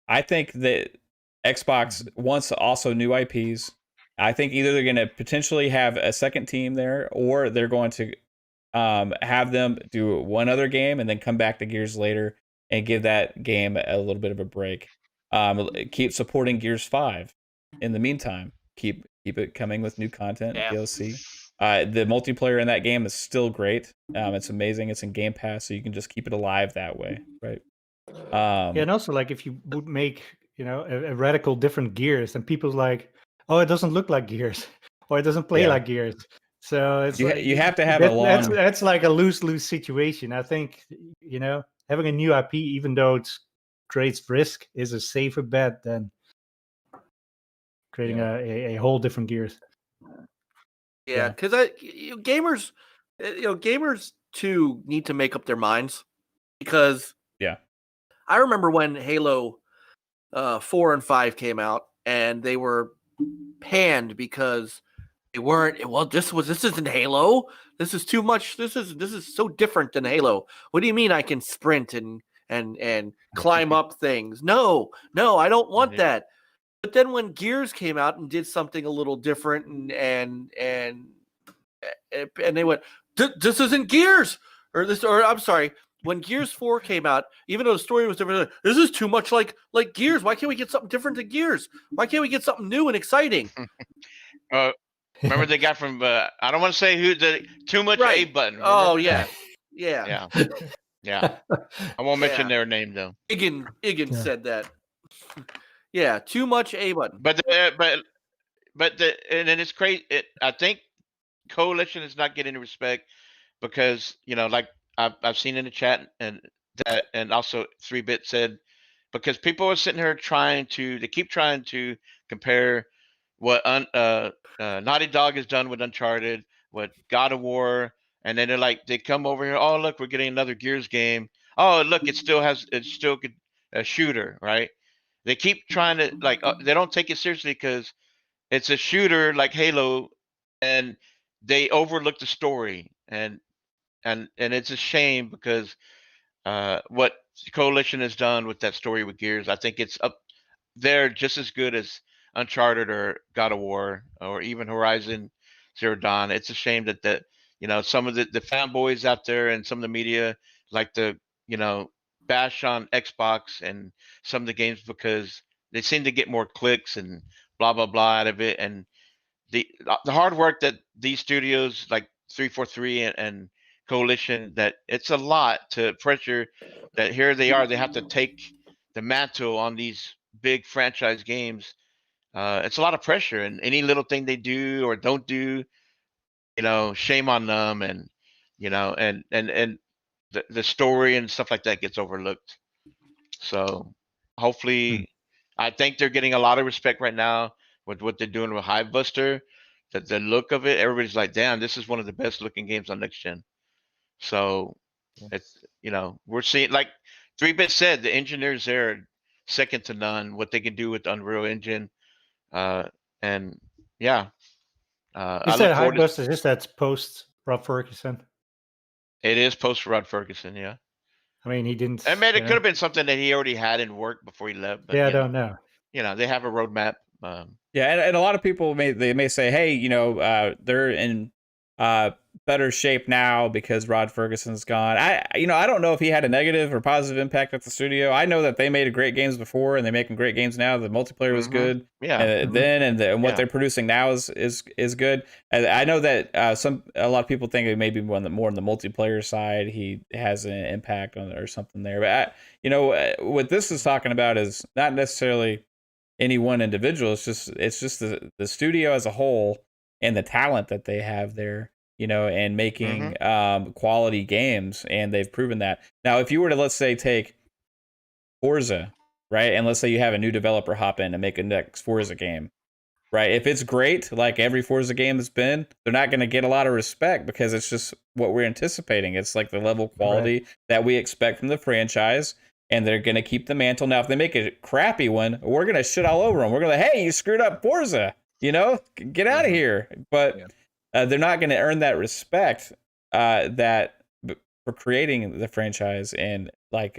I think that Xbox wants also new IPs. I think either they're going to potentially have a second team there, or they're going to have them do one other game and then come back to Gears later and give that game a little bit of a break. Keep supporting Gears 5 in the meantime. Keep it coming with new content, DLC. The multiplayer in that game is still great. It's amazing. It's in Game Pass, so you can just keep it alive that way, right? And also, like, if you would make a radical different Gears, and people's like, oh, it doesn't look like Gears, or it doesn't play like Gears. So it's you have to have a long. That's like a lose situation. I think having a new IP, even though it creates risk, is a safer bet than creating a whole different Gears. Yeah, because gamers too need to make up their minds, because I remember when Halo 4 and 5 came out, and they were panned because they weren't. Well, this isn't Halo. This is too much. This is so different than Halo. What do you mean I can sprint and climb up things? No, I don't want that. But then when Gears came out and did something a little different, and they went, this isn't Gears, or I'm sorry. When Gears 4 came out, even though the story was different, this is too much like Gears. Why can't we get something different than Gears? Why can't we get something new and exciting? Remember they got from I don't want to say who the too much A button. Remember? Oh yeah. I won't mention their name though. Igan said that. Yeah, too much A button. But and then it's crazy. I think Coalition is not getting the respect because like I've seen in the chat and also 3-Bit said because people are sitting here they keep trying to compare what Naughty Dog has done with Uncharted, what God of War, and then they come over here. Oh, look, we're getting another Gears game. Oh, look, it's still a shooter, right? They keep trying to they don't take it seriously because it's a shooter like Halo, and they overlook the story, and it's a shame because what Coalition has done with that story with Gears, I think it's up there just as good as Uncharted or God of War or even Horizon Zero Dawn. It's a shame that some of the fanboys out there and some of the media like to bash on Xbox and some of the games because they seem to get more clicks and blah blah blah out of it. And the hard work that these studios like 343 and Coalition, that it's a lot to pressure that here they are, they have to take the mantle on these big franchise games. It's a lot of pressure, and any little thing they do or don't do, shame on them, and and the story and stuff like that gets overlooked. So hopefully, I think they're getting a lot of respect right now with what they're doing with Hivebuster. That the look of it, everybody's like, damn, this is one of the best looking games on next gen. So it's we're seeing, like 3-Bit said, the engineers there are second to none. What they can do with the Unreal Engine, and yeah, You I said look forward to. Hypebuster, just that's post Rob Ferguson. It is post Rod Ferguson, yeah. I mean, he didn't. I mean, it could have been something that he already had in work before he left. But, Yeah, I don't know. They have a roadmap. Yeah, and a lot of people may say, hey, they're in better shape now because Rod Ferguson's gone. I don't know if he had a negative or positive impact at the studio. I know that they made great games before, and they making great games now. The multiplayer was good, then, and what they're producing now is good. And I know that a lot of people think it may be more on the multiplayer side he has an impact on it or something there. But what this is talking about is not necessarily any one individual. It's just the studio as a whole and the talent that they have there, and making quality games, and they've proven that. Now, if you were to, let's say, take Forza, right, and let's say you have a new developer hop in and make a next Forza game, right? If it's great, like every Forza game has been, they're not going to get a lot of respect because it's just what we're anticipating. It's like the level of quality that we expect from the franchise. And they're going to keep the mantle. Now, if they make a crappy one, we're going to shit all over them. We're going to, hey, you screwed up Forza, get out of here. But they're not going to earn that respect for creating the franchise, and like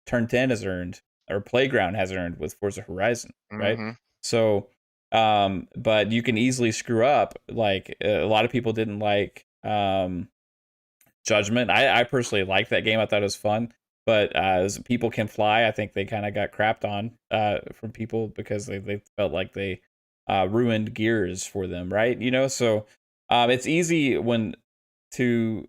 Turn 10 has earned, or Playground has earned with Forza Horizon, right? So, but you can easily screw up. Like a lot of people didn't like Judgment. I personally liked that game. I thought it was fun. But as People Can Fly, I think they kind of got crapped on from people because they felt like they ruined Gears for them, right? So it's easy to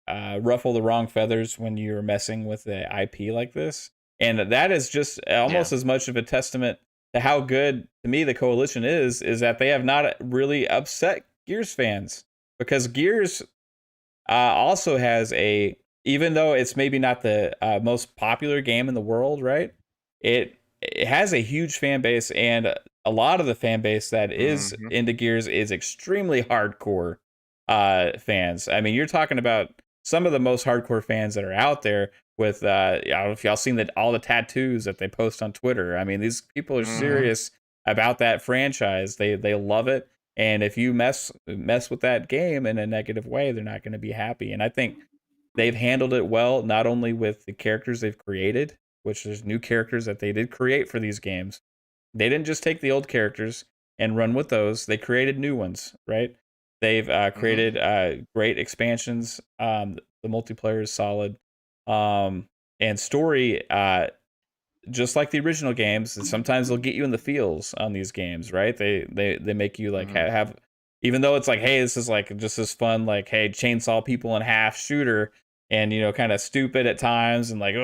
ruffle the wrong feathers when you're messing with the IP like this. And that is just almost as much of a testament to how good, to me, the Coalition is that they have not really upset Gears fans. Because Gears also has even though it's maybe not the most popular game in the world, right? It has a huge fan base, and a lot of the fan base that is into Gears is extremely hardcore fans. I mean, you're talking about some of the most hardcore fans that are out there with, I don't know if y'all seen all the tattoos that they post on Twitter. I mean, these people are serious about that franchise. They love it. And if you mess with that game in a negative way, they're not going to be happy. And I think they've handled it well, not only with the characters they've created, which there's new characters that they did create for these games. They didn't just take the old characters and run with those. They created new ones, right? They've created great expansions. The multiplayer is solid. And story, just like the original games, sometimes they'll get you in the feels on these games, right? They make you like have, even though it's like, hey, this is like just this fun, like, hey, chainsaw people in half shooter, and kind of stupid at times, and like,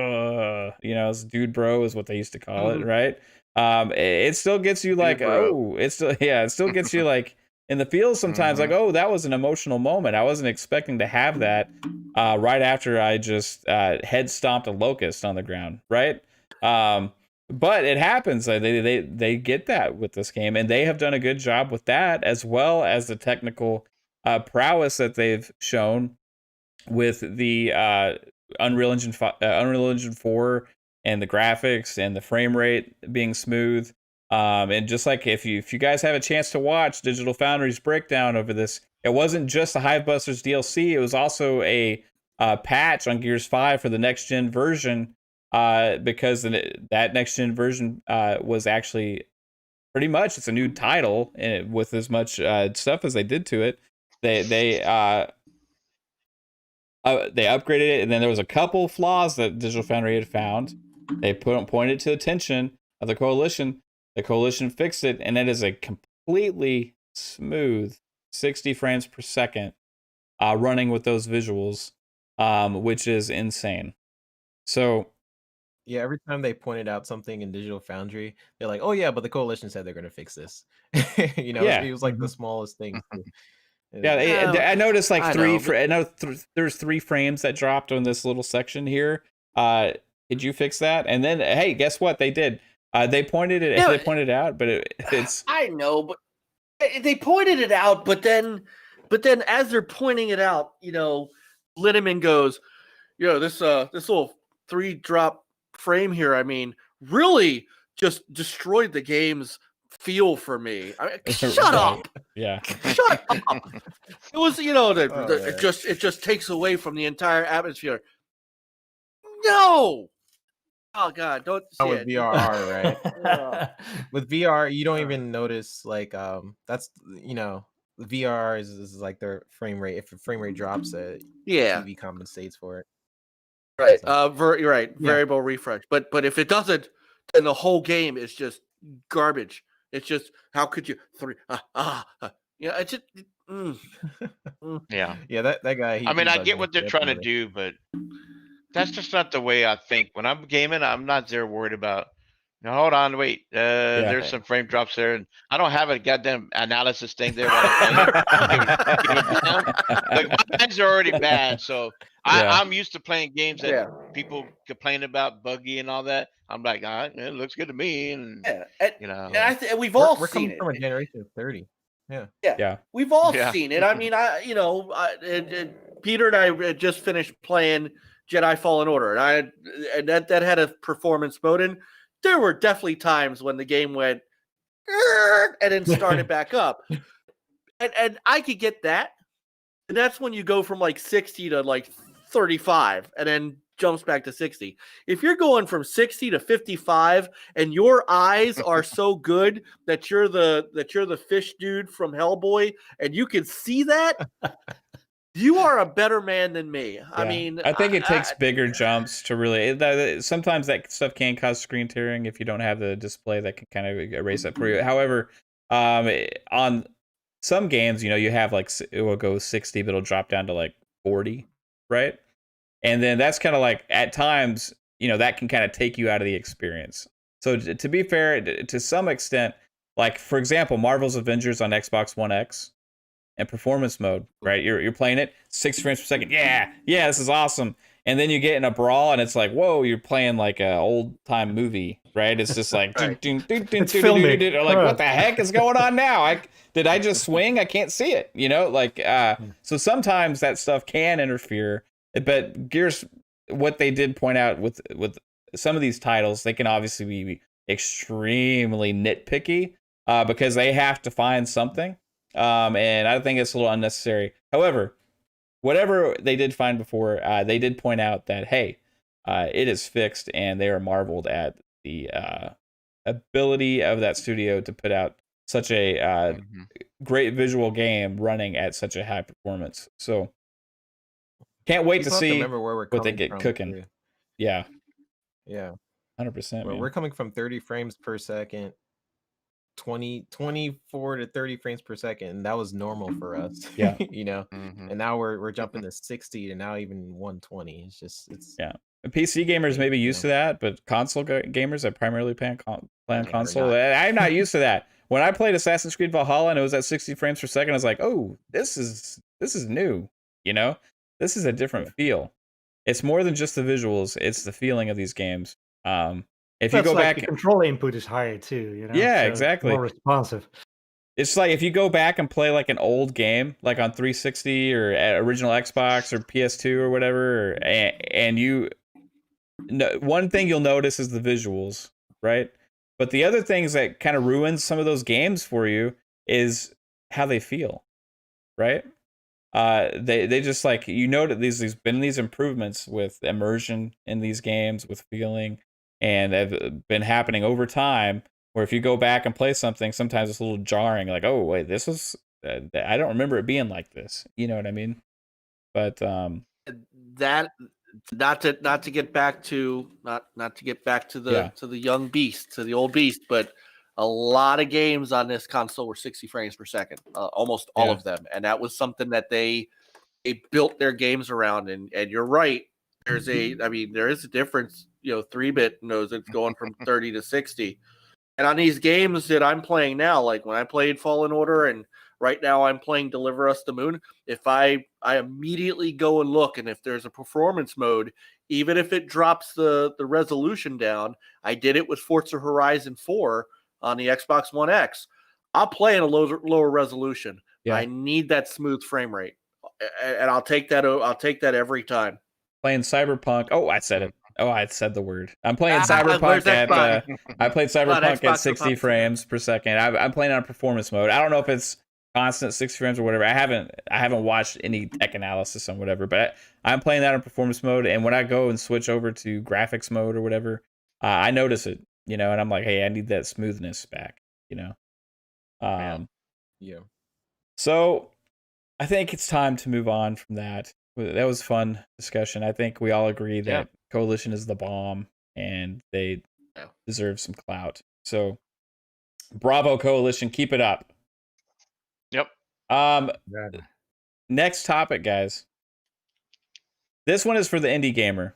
this dude bro is what they used to call it, right? It still gets you like, it still gets you like in the feels sometimes, like, oh, that was an emotional moment. I wasn't expecting to have that right after I just head stomped a locust on the ground, right? but it happens. They get that with this game, and they have done a good job with that, as well as the technical prowess that they've shown with the Unreal Engine 4 and the graphics and the frame rate being smooth. And just like if you guys have a chance to watch Digital Foundry's breakdown over this, it wasn't just the Hivebusters DLC. It was also a patch on Gears 5 for the next gen version, because that next gen version was actually pretty much, it's a new title, and with as much stuff as they did to it. They upgraded it, and then there was a couple flaws that Digital Foundry had found. They pointed to the attention of the Coalition. The Coalition fixed it, and it is a completely smooth 60 frames per second running with those visuals, which is insane. So, yeah, every time they pointed out something in Digital Foundry, they're like, "Oh yeah, but the Coalition said they're going to fix this." It was like the smallest thing. Yeah, I noticed like there's 3 frames that dropped on this little section here. Did you fix that? And then, hey, guess what? They did. They pointed it. They pointed it out, but it's. I know, but they pointed it out. But then as they're pointing it out, Linneman goes, this little 3-drop frame here. I mean, really just destroyed the game's feel for me. Shut up. Yeah. Shut up. It was, it just takes away from the entire atmosphere. No. Oh God, don't see with it. VR, right? With VR, you don't even notice that's VR is like their frame rate. If the frame rate drops, TV compensates for it. Right. You're right. Yeah. Variable refresh. But if it doesn't, then the whole game is just garbage. It's just, how could you it's just Yeah. Yeah, that guy. I mean, I get what they're trying to do, but that's just not the way I think. When I'm gaming, I'm not there worried about, hold on, wait, there's some frame drops there, and I don't have a goddamn analysis thing there. Like, my eyes are already bad, so I'm used to playing games that people complain about, buggy and all that. I'm like, it looks good to me, and we've all we're seen coming it from a generation of 30. Yeah. We've all seen it. I mean, Peter and I had just finished playing Jedi Fallen Order, and that had a performance mode, and there were definitely times when the game went and then started back up, and I could get that, and that's when you go from like 60 to like 35, and then jumps back to 60. If you're going from 60 to 55, and your eyes are so good that you're the fish dude from Hellboy, and you can see that. You are a better man than me. Yeah. I mean, I think it takes bigger jumps to really. Sometimes that stuff can cause screen tearing if you don't have the display that can kind of erase it for you. However, on some games, you have like, it will go 60, but it'll drop down to like 40, right? And then that's kind of like, at times, that can kind of take you out of the experience. So to be fair, to some extent, like for example, Marvel's Avengers on Xbox One X. And performance mode, right? You're playing it 60 frames per second. Yeah, this is awesome. And then you get in a brawl, and it's like, whoa, you're playing like an old time movie, right? It's just like, like, what the heck is going on now? Did I just swing? I can't see it, So sometimes that stuff can interfere. But Gears, what they did point out with some of these titles, they can obviously be extremely nitpicky because they have to find something. And I think it's a little unnecessary. However, whatever they did find before, they did point out that, hey, it is fixed, and they are marveled at the ability of that studio to put out such a great visual game running at such a high performance. So can't wait to see what they get cooking. Too. Yeah. 100%. We're coming from 30 frames per second. 24 to 30 frames per second, and that was normal for us. And now we're jumping to 60 and now even 120. It's PC gamers may be used to that, but console gamers that primarily play on console, I'm not used to that. When I played Assassin's Creed Valhalla and it was at 60 frames per second, I was like, oh, this is new. This is a different feel. It's more than just the visuals, it's the feeling of these games. If you That's go like back, the control input is higher too, you know. Yeah, so it's exactly. more responsive. It's like if you go back and play like an old game, like on 360 or original Xbox or PS2 or whatever, and you, one thing you'll notice is the visuals, right? But the other things that kind of ruins some of those games for you is how they feel, right? They just like, you know, that there's been these improvements with immersion in these games, with feeling, and have been happening over time. Where if you go back and play something, sometimes it's a little jarring. Like, oh wait, this was I don't remember it being like this. You know what I mean? But that not to get back to not to get back to the to the young beast, to the old beast, but a lot of games on this console were 60 frames per second, almost all of them, and that was something that they built their games around. And you're right, there is a difference. 3-bit knows it's going from 30 to 60. And on these games that I'm playing now, like when I played Fallen Order, and right now I'm playing Deliver Us the Moon, if I immediately go and look, and if there's a performance mode, even if it drops the resolution down, I did it with Forza Horizon 4 on the Xbox One X, I'll play in a lower resolution. Yeah. I need that smooth frame rate, and I'll take that every time. Playing Cyberpunk. Oh, I said it. Oh, I said the word. I'm playing Cyberpunk at. I played Cyberpunk at 60 frames per second. I'm playing on performance mode. I don't know if it's constant 60 frames or whatever. I haven't watched any tech analysis on whatever, but I'm playing that on performance mode. And when I go and switch over to graphics mode or whatever, I notice it. And I'm like, hey, I need that smoothness back. Yeah. So I think it's time to move on from that. That was a fun discussion. I think we all agree that Coalition is the bomb and they deserve some clout. So bravo, Coalition. Keep it up. Yep. Next topic, guys. This one is for the indie gamer.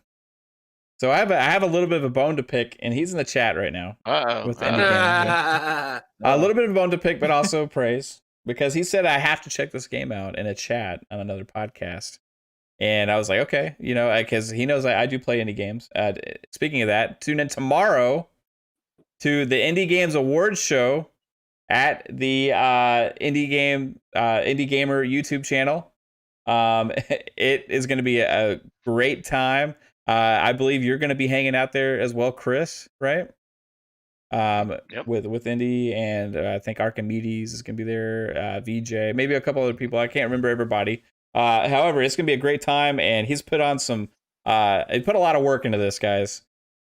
So I have a little bit of a bone to pick, and he's in the chat right now. With the indie gamer. A little bit of a bone to pick, but also praise, because he said I have to check this game out in a chat on another podcast. And I was like, okay, because he knows I do play indie games. Speaking of that, tune in tomorrow to the Indie Games Awards show at the Indie Gamer YouTube channel. It is going to be a great time. I believe you're going to be hanging out there as well, Chris, right? With Indy, and I think Archimedes is going to be there. VJ, maybe a couple other people. I can't remember everybody. However, it's gonna be a great time, and he's put on some. He put a lot of work into this, guys.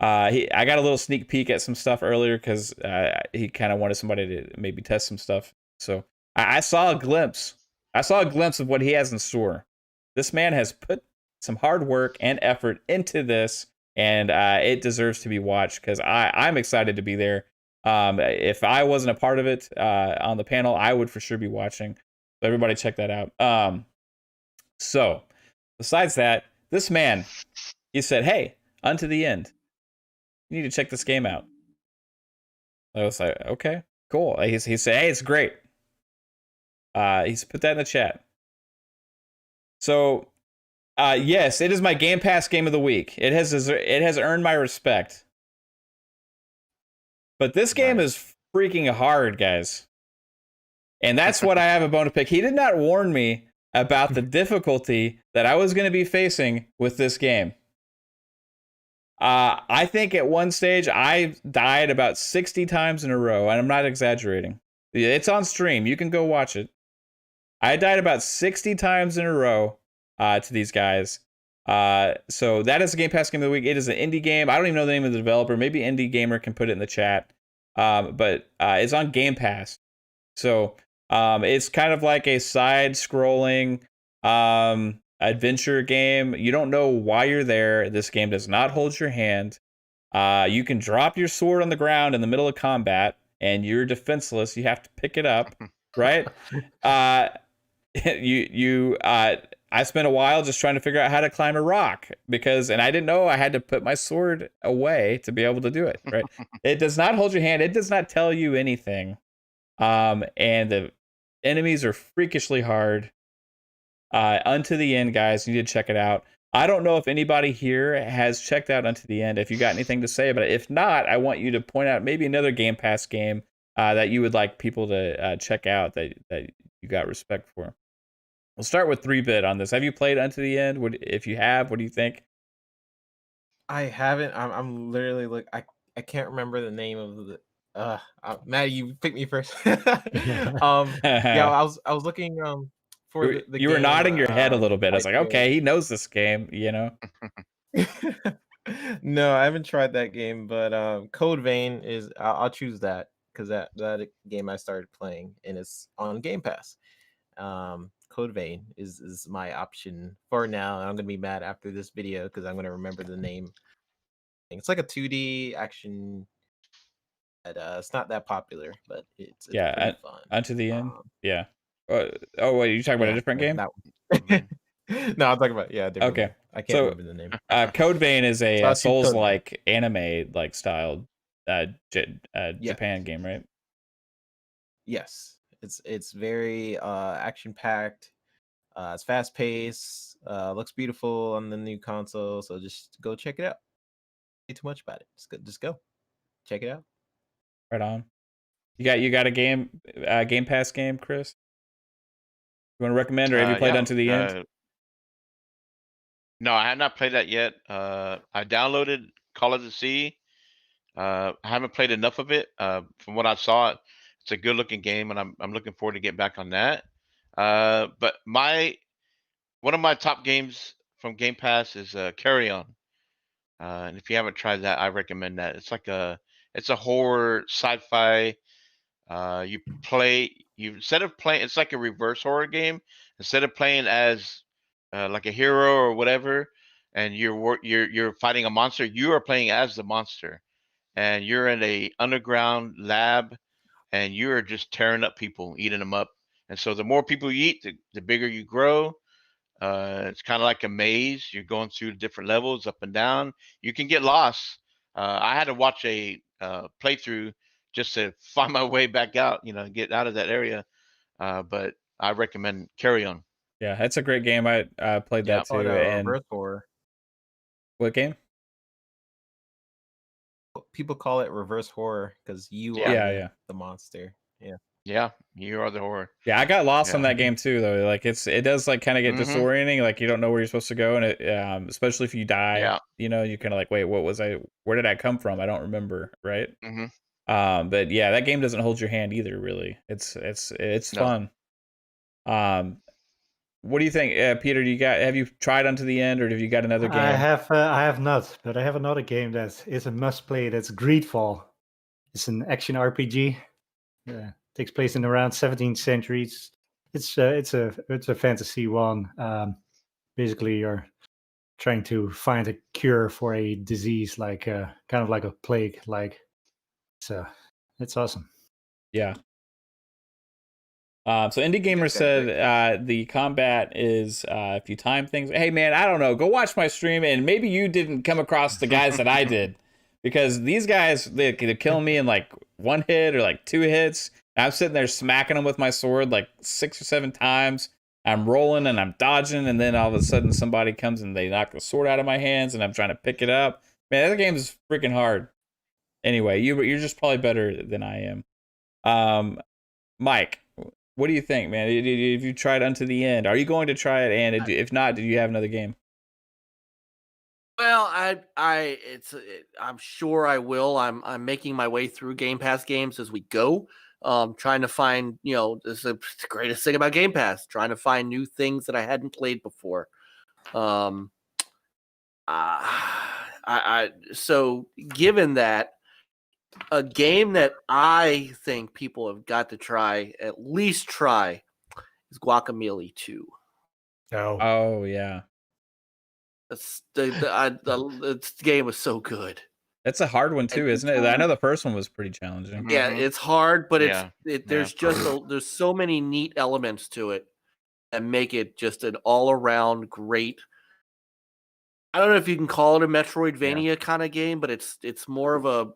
I got a little sneak peek at some stuff earlier because he kind of wanted somebody to maybe test some stuff. So I saw a glimpse. I saw a glimpse of what he has in store. This man has put some hard work and effort into this, and it deserves to be watched because I'm excited to be there. If I wasn't a part of it on the panel, I would for sure be watching. So everybody check that out. So, besides that, this man, he said, hey, unto the end. You need to check this game out. I was like, okay, cool. He said, hey, it's great. He's put that in the chat. So, yes, it is my Game Pass game of the week. It has earned my respect. But this game is freaking hard, guys. And that's what I have a bone to pick. He did not warn me about the difficulty that I was going to be facing with this game. I think at one stage I died about 60 times in a row, and I'm not exaggerating. It's on stream. You can go watch it. I died about 60 times in a row to these guys. So that is the Game Pass game of the week. It is an indie game. I don't even know the name of the developer. Maybe Indie Gamer can put it in the chat. But it's on Game Pass. So it's kind of like a side-scrolling adventure game. You don't know why you're there. This game does not hold your hand. You can drop your sword on the ground in the middle of combat, and you're defenseless. You have to pick it up, right? I spent a while just trying to figure out how to climb a rock and I didn't know I had to put my sword away to be able to do it, right? It does not hold your hand. It does not tell you anything. And the enemies are freakishly hard. Unto the end, guys. You need to check it out. I don't know if anybody here has checked out Unto the End. If you got anything to say about it, if not, I want you to point out maybe another Game Pass game that you would like people to check out that you got respect for. We'll start with 3-Bit on this. Have you played Unto the End? If you have, what do you think? I haven't. I'm literally like I can't remember the name of the. Maddie, you picked me first. Yeah, I was looking for the you were game, nodding your head a little bit. I was like, Hyper. okay, he knows this game, you know. No, I haven't tried that game, but Code Vein is. I'll choose that because that game I started playing and it's on Game Pass. Code Vein is my option for now. I'm gonna be mad after this video because I'm gonna remember the name. It's like a 2D action. It's not that popular, but it's pretty fun. Unto the End. Yeah. Oh wait, you talking about a different game? That one. No, I'm talking about different okay. game. I can't remember the name. Code Vein is a Souls-like anime like styled Japan game, right? Yes, it's very action packed. It's fast paced. Looks beautiful on the new console. So just go check it out. Not too much about it. Just go check it out. Right on. You got a game Pass game, Chris? You want to recommend, or have you played Unto the End? No, I have not played that yet. I downloaded Call of the Sea. I haven't played enough of it. From what I saw, it's a good looking game, and I'm looking forward to get back on that. But one of my top games from Game Pass is Carry On. And if you haven't tried that, I recommend that. It's a horror sci-fi. Instead of playing, it's like a reverse horror game. Instead of playing as like a hero or whatever, and you're fighting a monster, you are playing as the monster, and you're in a underground lab, and you're just tearing up people, eating them up. And so the more people you eat, the bigger you grow. It's kind of like a maze. You're going through different levels, up and down. You can get lost. I had to watch a playthrough just to find my way back out, get out of that area. But I recommend Carry On. Yeah, that's a great game. I played that too. And reverse horror. What game? People call it reverse horror because you are the monster. Yeah, you are the horror. Yeah, I got lost on that game too, though. Like it does like kind of get disorienting. Like you don't know where you're supposed to go, and it especially if you die, you kind of like, wait, what was I? Where did I come from? I don't remember, right? But yeah, that game doesn't hold your hand either. Really, it's fun. What do you think, Peter? Have you tried Unto the End, or have you got another game? I have not, but I have another game that is a must play. That's Greedfall. It's an action RPG. Takes place in around 17th century. It's a fantasy one. Basically, you're trying to find a cure for a disease, like kind of like a plague. So it's awesome. Yeah. So Indie Gamer said the combat is if you time things. Hey man, I don't know. Go watch my stream, and maybe you didn't come across the guys that I did, because these guys they're killing me in like one hit or like 2 hits. I'm sitting there smacking them with my sword like 6 or 7 times. I'm rolling and I'm dodging, and then all of a sudden somebody comes and they knock the sword out of my hands, and I'm trying to pick it up. Man, that game is freaking hard. Anyway, you're just probably better than I am. Mike, what do you think, man? Have you tried Unto the End? Are you going to try it? And if not, do you have another game? Well, I'm sure I will. I'm making my way through Game Pass games as we go. Trying to find, this is the greatest thing about Game Pass, trying to find new things that I hadn't played before. So given that, a game that I think people have got to at least try, is Guacamelee 2. Oh yeah. The game was so good. That's a hard one too, isn't it? I know the first one was pretty challenging. Yeah, it's hard, but there's there's so many neat elements to it that make it just an all-around great. I don't know if you can call it a Metroidvania kind of game, but it's more of a.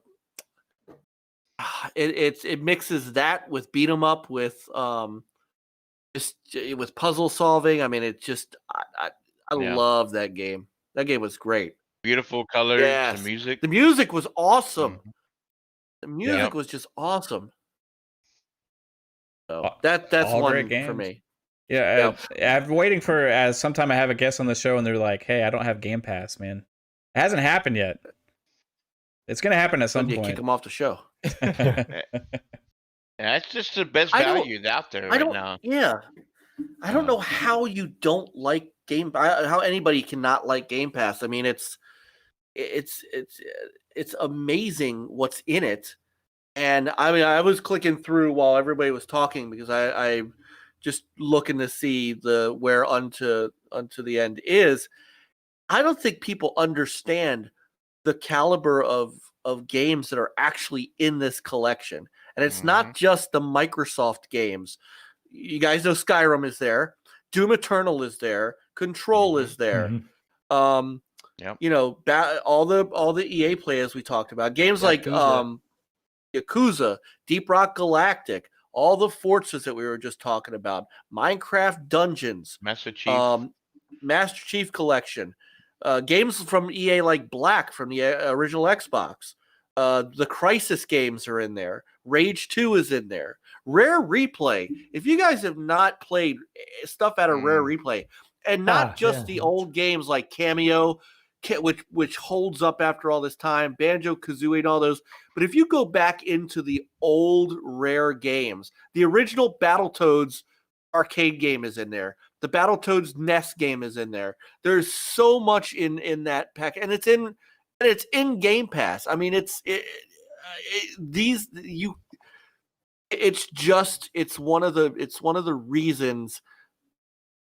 It mixes that with beat 'em up with with puzzle solving. I mean, it just I love that game. That game was great. Beautiful colors, Yes. the music. The music was awesome. Mhm. The music Yep. was just awesome. So All- that's all one great for games. me. Yeah, I've been waiting for sometime I have a guest on the show and they're like, "Hey, I don't have Game Pass, man." It hasn't happened yet. It's gonna happen at some When you point. kick them off the show. Yeah, it's just the best I don't- value out there I right don't. now. Yeah, I don't know how you don't like how anybody cannot like Game Pass. I mean, it's amazing what's in it. And I mean, I was clicking through while everybody was talking because I just looking to see where unto the end is. I don't think people understand the caliber of games that are actually in this collection. And it's not just the Microsoft games. You guys know Skyrim is there. Doom Eternal is there. Control is there. Yep. You know, all the EA players we talked about. Games like Yakuza, Deep Rock Galactic, all the Forzas that we were just talking about, Minecraft Dungeons, Master Chief Collection, games from EA like Black from the original Xbox. The Crysis games are in there. Rage 2 is in there. Rare Replay. If you guys have not played stuff out of Rare Replay, and not just the old games like Cameo, which holds up after all this time, Banjo-Kazooie and all those, but if you go back into the old Rare games, the original Battletoads arcade game is in there. The Battletoads NES game is in there. There's so much in that pack, and it's in Game Pass. I mean, it's one of the reasons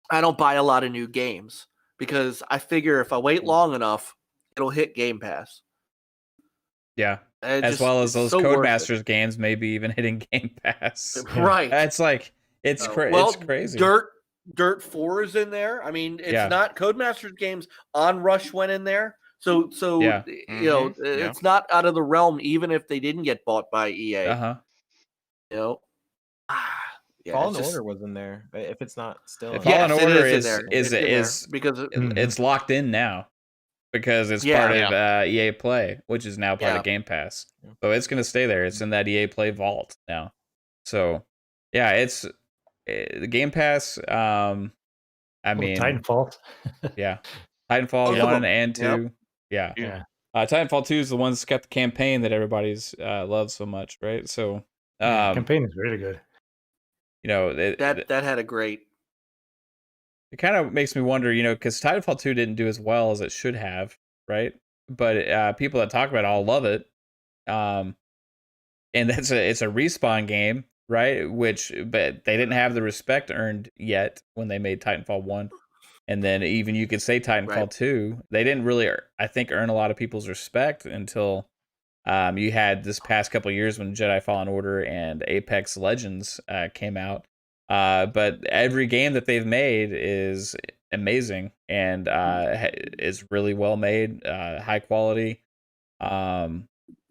I don't buy a lot of new games, because I figure if I wait long enough, it'll hit Game Pass. Yeah. As well as those Codemasters games, maybe even hitting Game Pass. Right. It's like it's crazy. Dirt 4 is in there. I mean, it's not Codemasters games. Onrush went in there. So it's not out of the realm, even if they didn't get bought by EA. You know. Fallen Order was in there. If it's not still, Fallen Order is because it's locked in now because it's part of EA Play, which is now part of Game Pass. So it's going to stay there. It's in that EA Play vault now. So yeah, it's the Game Pass. I mean, Titanfall. Titanfall 1 and 2. Yeah. Titanfall 2 is the one that's got the campaign that everybody's loves so much, right? So campaign is really good. You know, that had a great. It kind of makes me wonder, you know, because Titanfall 2 didn't do as well as it should have, right? But people that talk about it all love it, and it's a Respawn game, right? But they didn't have the respect earned yet when they made Titanfall 1, and then even you could say Titanfall 2, they didn't really, I think, earn a lot of people's respect until. You had this past couple of years when Jedi Fallen Order and Apex Legends came out. But every game that they've made is amazing and is really well made, high quality. And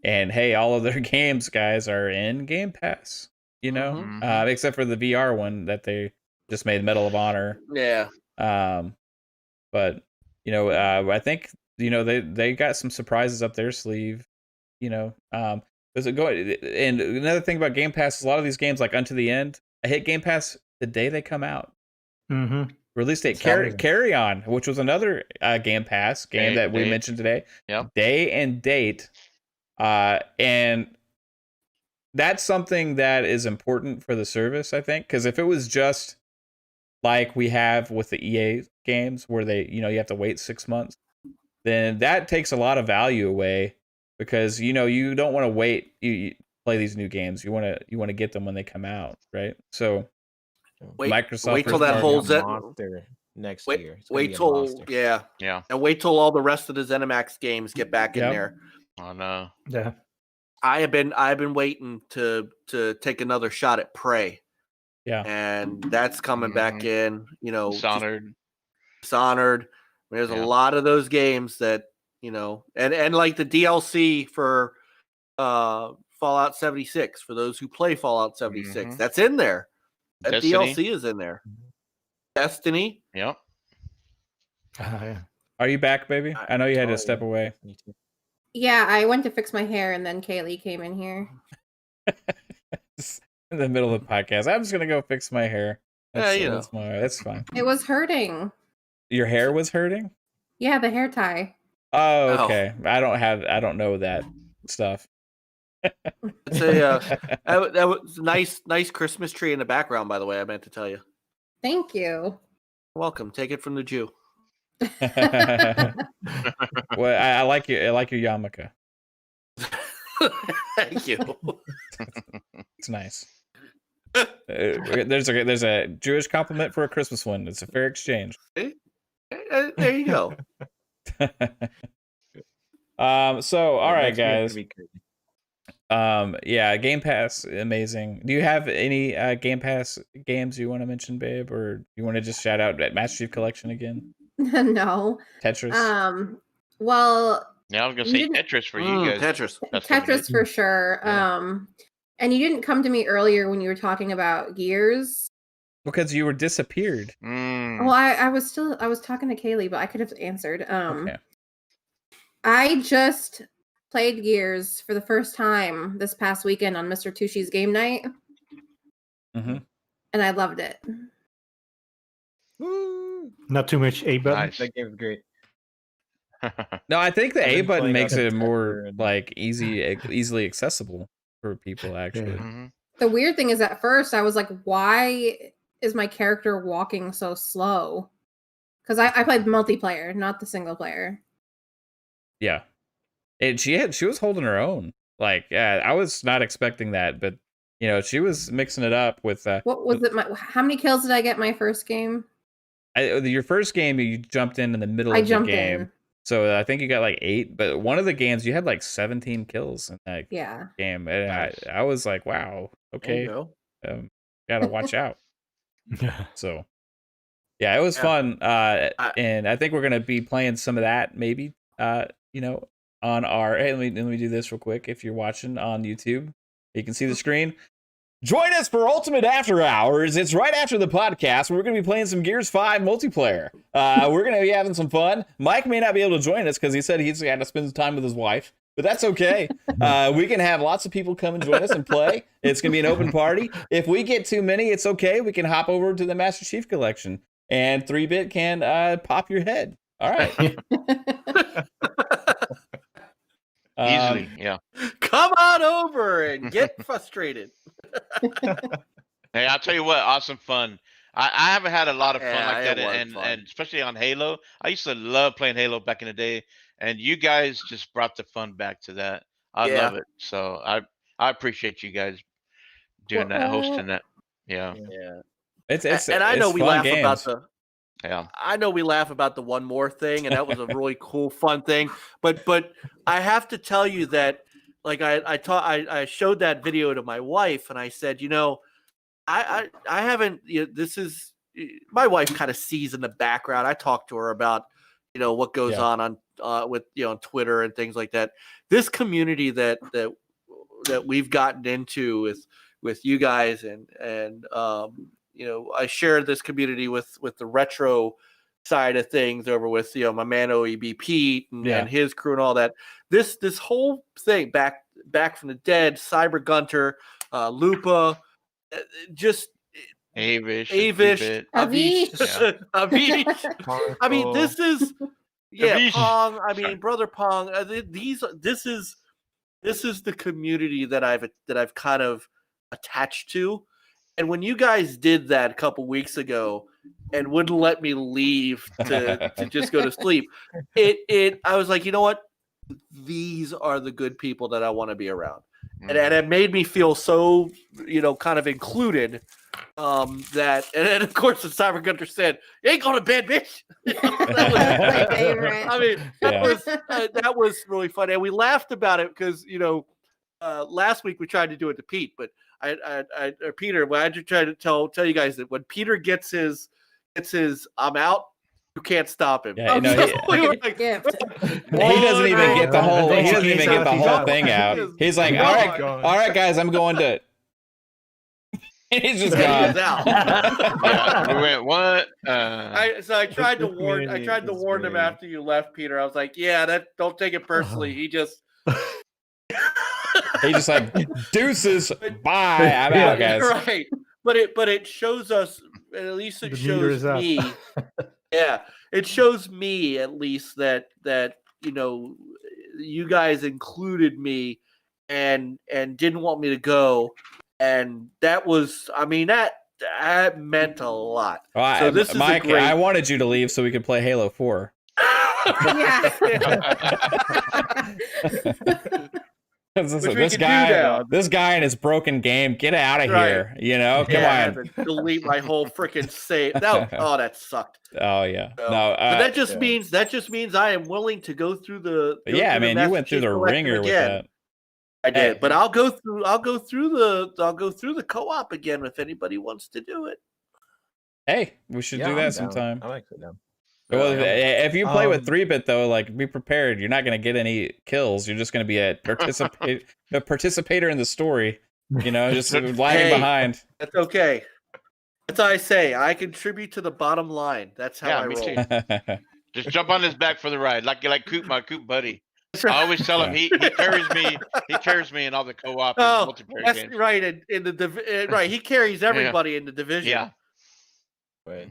hey, all of their games, guys, are in Game Pass, you know, except for the VR one that they just made, Medal of Honor. Yeah. But, you know, I think, you know, they got some surprises up their sleeve. You know, and another thing about Game Pass is a lot of these games, like Unto the End, I hit Game Pass the day they come out. Release date, Carry On, which was another Game Pass game that we mentioned today. Day and date, and that's something that is important for the service, I think, because if it was just like we have with the EA games, where you have to wait 6 months, then that takes a lot of value away. Because you don't want to wait. You play these new games. You want to get them when they come out, right? So, Microsoft. Wait till that holds that next year. Wait till and wait till all the rest of the ZeniMax games get back in there. Oh no. Yeah. I've been waiting to take another shot at Prey. Yeah. And that's coming back in. You know, Dishonored. There's a lot of those games that. You know, and like the DLC for Fallout 76, for those who play Fallout 76, that's in there. That Destiny. DLC is in there. Destiny. Yep. Yeah. Are you back, baby? I know you had to step yeah. away. Yeah, I went to fix my hair and then Kaylee came in here. In the middle of the podcast, I'm just gonna go fix my hair. That's fine. It was hurting. Your hair was hurting? Yeah, the hair tie. Oh, okay. I don't know that stuff. It's that was nice Christmas tree in the background, by the way. I meant to tell you. Thank you. Welcome. Take it from the Jew. Well, I like your yarmulke. Thank you. It's nice. There's a Jewish compliment for a Christmas one. It's a fair exchange. There you go. So all right, guys. Yeah, Game Pass, amazing. Do you have any Game Pass games you want to mention, babe, or you want to just shout out at Master Chief Collection again? No. Tetris. Well, Yeah, I was gonna say Tetris for you guys. Tetris. Tetris for sure. Yeah. And you didn't come to me earlier when you were talking about Gears. Because you were disappeared. Well, I was talking to Kaylee, but I could have answered. Okay. I just played Gears for the first time this past weekend on Mr. Tushi's game night. Mm-hmm. And I loved it. Not too much A button. Nice. That game was great. No, I think the I've A been button playing makes on it the more Tetris and- like easily accessible for people, actually. Yeah. Mhm. The weird thing is at first I was like, why is my character walking so slow? Because I played multiplayer, not the single player. Yeah. She was holding her own. Like, I was not expecting that, but she was mixing it up with What was it? How many kills did I get my first game? your first game. You jumped in the middle I of the jumped game. in. So I think you got like 8, but one of the games you had like 17 kills in that Yeah. game. And Nice. I was like, wow, There you okay, go. gotta watch out. So yeah, it was fun. And I think we're gonna be playing some of that maybe. On our let me do this real quick. If you're watching on YouTube, you can see the screen. Join us for Ultimate After Hours. It's right after the podcast. We're going to be playing some Gears 5 multiplayer. We're going to be having some fun. Mike may not be able to join us because he said he's got to spend some time with his wife, but that's okay. We can have lots of people come and join us and play. It's going to be an open party. If we get too many, it's okay. We can hop over to the Master Chief Collection, and 3-Bit can pop your head. All right. Easily, yeah. Come on over and get frustrated. Hey, I'll tell you what, awesome fun. I haven't had a lot of fun Yeah, like that, it was and fun. especially on Halo. I used to love playing Halo back in the day, and you guys just brought the fun back to that. I Yeah. love it. So I appreciate you guys doing that, hosting that. Yeah, Yeah. It's and I know we fun laugh games. about the yeah. I know we laugh about the one more thing, and that was a really cool, fun thing. But I have to tell you that, like, I showed that video to my wife, and I said, I haven't. This is my wife kind of sees in the background. I talk to her about what goes on with on Twitter and things like that. This community that we've gotten into with you guys and I share this community with the retro side of things over with my man OEB Pete and his crew and all that. This whole thing back from the dead, Cyber Gunter, Lupa, just Avish, Avish. Avish. I mean, this is Avish. Pong. I mean, Brother Pong. This is the community that I've kind of attached to. And when you guys did that a couple weeks ago and wouldn't let me leave to just go to sleep, I was like, you know what? These are the good people that I want to be around. And it made me feel so, kind of included. That, and then of course the Cyber Gunter said, "You ain't going to bed, bitch." That was my favorite. I mean, that was really funny, and we laughed about it because last week we tried to do it to Pete, but Peter. I just tried to tell you guys that when Peter gets his "I'm out," you can't stop him. Yeah, he doesn't even get the whole. He doesn't even get the whole thing out. He's like, all right, guys, I'm going to. He's just He gone. was out. Yeah, we went what? I tried to This warn. I community tried to is warn him very- after you left, Peter. I was like, "Yeah, don't take it personally." He just. He just like deuces. Bye. I'm out, guys. Right, but it shows us. At least it The meter shows is up. me. Yeah, it shows me at least that you guys included me and didn't want me to go, and that was, I mean, that meant a lot. Well, So this is Mike, a great. I wanted you to leave so we could play Halo 4. Yeah. This guy and his broken game, get out of Right. here. You know, come I had on. to delete my whole freaking save. That sucked. Oh yeah, So, no. but that just means I am willing to go through the. Yeah, man, you went through the ringer with that. I did, but I'll go through the co-op again if anybody wants to do it. Hey, we should do I'm that down. sometime. I'm actually down. Well, if you play with Um, 3-bit though, like be prepared. You're not going to get any kills. You're just going to be a participator in the story. You know, just lagging behind. That's okay. That's how I say. I contribute to the bottom line. That's how I me roll. too. Just jump on his back for the ride, like Coop, my Coop buddy. I always tell him he carries me. He carries me in all the co-op and Oh, multiplayer that's games. right. Right, he carries everybody in the division. Yeah. Right.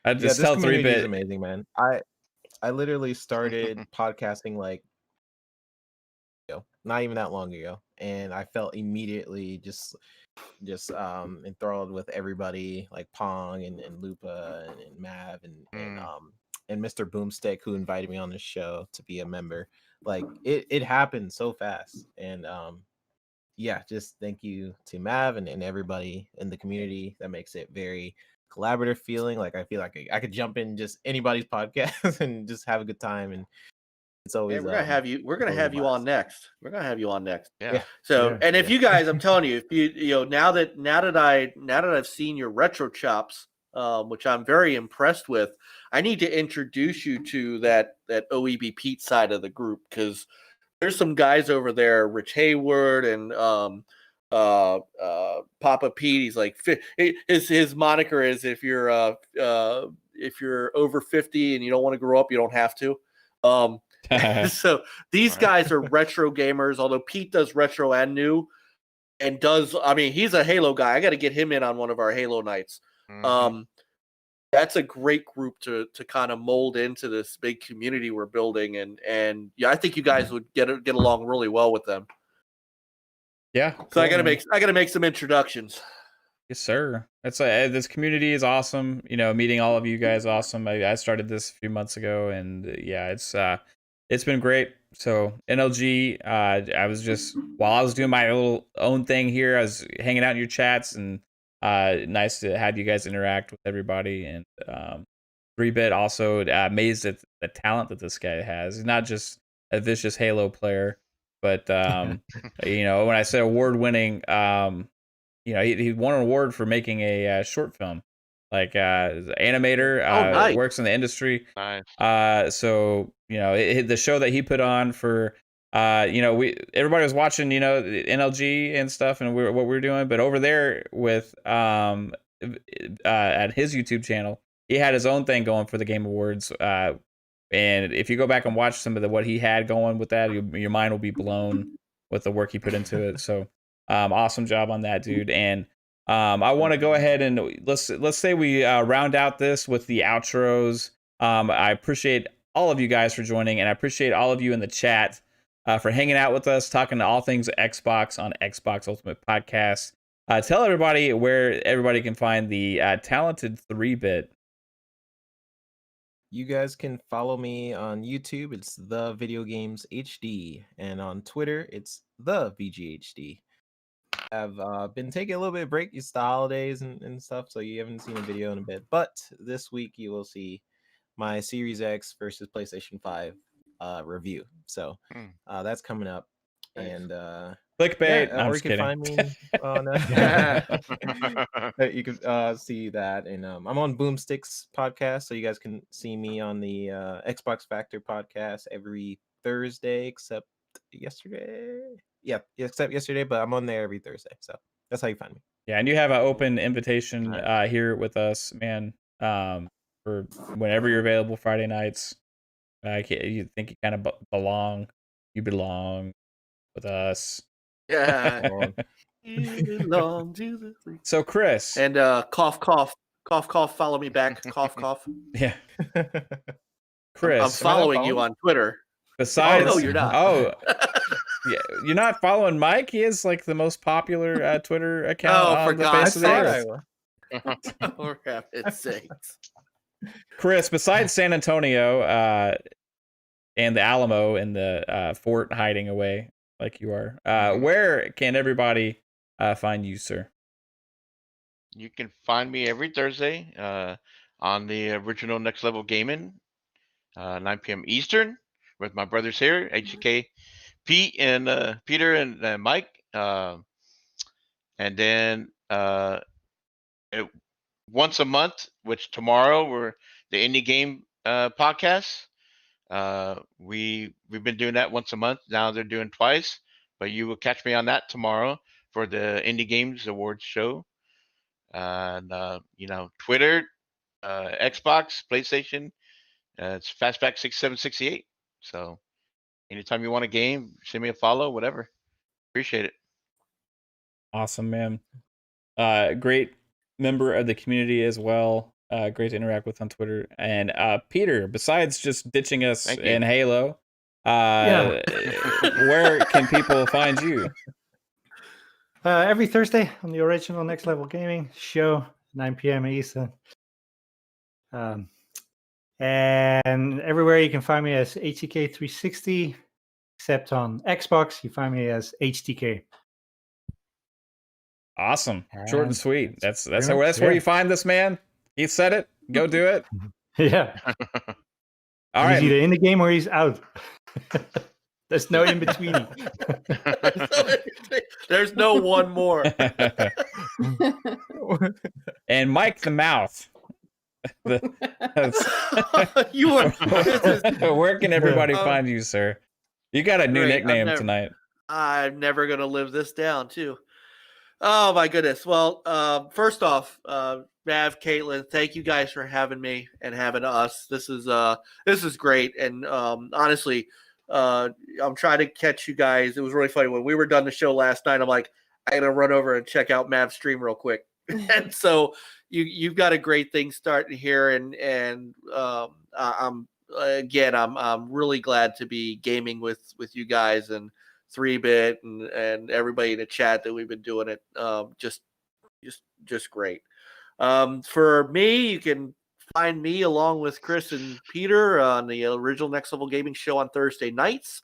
I just tell this community 3-bit. is amazing, man. I literally started podcasting like not even that long ago, and I felt immediately just enthralled with everybody, like Pong and Lupa and Mav and Mr. Boomstick, who invited me on the show to be a member. Like it happened so fast, and just thank you to Mav and everybody in the community. That makes it very collaborative feeling. Like I feel like I could jump in just anybody's podcast and just have a good time, and it's always. We're gonna have you. We're gonna have you on next. We're gonna have you on next. Yeah. So, and if you guys, I'm telling you, if you now that I've seen your retro chops, which I'm very impressed with, I need to introduce you to that OEB Pete side of the group, because there's some guys over there, Rich Hayward and Papa Pete. He's like his moniker is if you're over 50 and you don't want to grow up, you don't have to. So these guys are retro gamers, although Pete does retro and new, and he's a Halo guy. I got to get him in on one of our Halo nights. Mhm. That's a great group to kind of mold into this big community we're building, and yeah, I think you guys would get along really well with them. Yeah. So I gotta make some introductions. Yes, sir. That's this community is awesome. You know, meeting all of you guys, awesome. I started this a few months ago, and it's been great. So NLG, I was just while I was doing my little own thing here, I was hanging out in your chats, and nice to have you guys interact with everybody. And 3-bit also amazed at the talent that this guy has. He's not just a vicious Halo player, but you know, when I say award-winning, you know, he won an award for making a short film. Like animator, nice. works in the industry. Nice. So you know, the show that he put on for, you know, everybody was watching, you know, NLG and stuff, and what we were doing. But over there with at his YouTube channel, he had his own thing going for the Game Awards. And if you go back and watch some of what he had going with that, your mind will be blown with the work he put into it. So awesome job on that, dude. And I want to go ahead and let's say we round out this with the outros. I appreciate all of you guys for joining, and I appreciate all of you in the chat for hanging out with us, talking to all things Xbox on Xbox Ultimate Podcast. Tell everybody where everybody can find the talented 3-bit. You guys can follow me on YouTube. It's the Video Games HD, and on Twitter, it's the VGHD. I've been taking a little bit of break. It's the holidays and stuff, so you haven't seen a video in a bit. But this week you will see my Series X versus PlayStation 5 review. So that's coming up. And Clickbait. or I'm you just can kidding. find me on you can see that, and I'm on Boomstick's podcast, so you guys can see me on the Xbox Factor podcast every Thursday, except yesterday. Yeah, except yesterday, but I'm on there every Thursday, so that's how you find me. Yeah, and you have an open invitation here with us, man. For whenever you're available Friday nights. You think you kind of belong. You belong with us. Yeah. You belong to the free. So Chris. And cough, cough, cough, cough. Follow me back. Cough, cough. Yeah. Chris, I'm following you on Twitter. Besides, no, you're not. Oh, yeah, you're not following Mike. He is like the most popular Twitter account on the face of the earth. For heaven's sakes. Chris, besides San Antonio and the Alamo and the fort hiding away like you are, where can everybody find you, sir? You can find me every Thursday on the original Next Level Gaming, 9 p.m. Eastern, with my brothers here, HK, Pete and Peter and Mike. And then once a month, which tomorrow we're the Indie Game podcast. We've been doing that once a month. Now they're doing twice, but you will catch me on that tomorrow for the Indie Games Awards show. And Twitter, Xbox, PlayStation, it's FASTBACK 6768. So anytime you want a game, send me a follow, whatever. Appreciate it. Awesome, man. Great member of the community as well. Great to interact with on Twitter. And Peter, besides just ditching us in Halo, where can people find you? Every Thursday on the original Next Level Gaming show, 9 p.m. Eastern. And everywhere you can find me as HTK360, except on Xbox, you find me as HTK. Awesome. Short and sweet. That's where you find this man. He said it. Go do it. Yeah. All right. He's either in the game or he's out. There's no in between. There's no one more. And Mike the Mouth. You are. Where can everybody find you, sir? You got a new nickname tonight. I'm never gonna live this down, too. Oh my goodness. Well, first off, Mav, Caitlin, thank you guys for having me and having us. This is great. And honestly, I'm trying to catch you guys. It was really funny when we were done the show last night. I'm like, I gotta run over and check out Mav's stream real quick. And so you've got a great thing starting here, and I'm really glad to be gaming with you guys and 3-Bit and everybody in the chat that we've been doing it. Just great. For me, you can find me along with Chris and Peter on the original Next Level Gaming show on Thursday nights.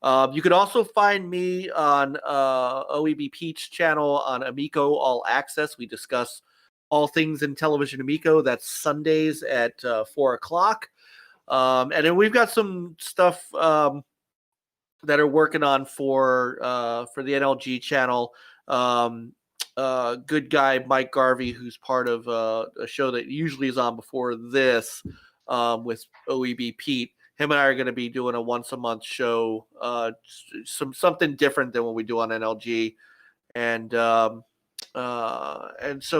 You could also find me on OEB Pete's channel on Amico All Access. We discuss all things in television Amico. That's Sundays at 4 o'clock. And then we've got some stuff that are working on for the NLG channel. Good guy Mike Garvey, who's part of a show that usually is on before this with OEB Pete. Him and I are going to be doing a once a month show, something different than what we do on NLG, and so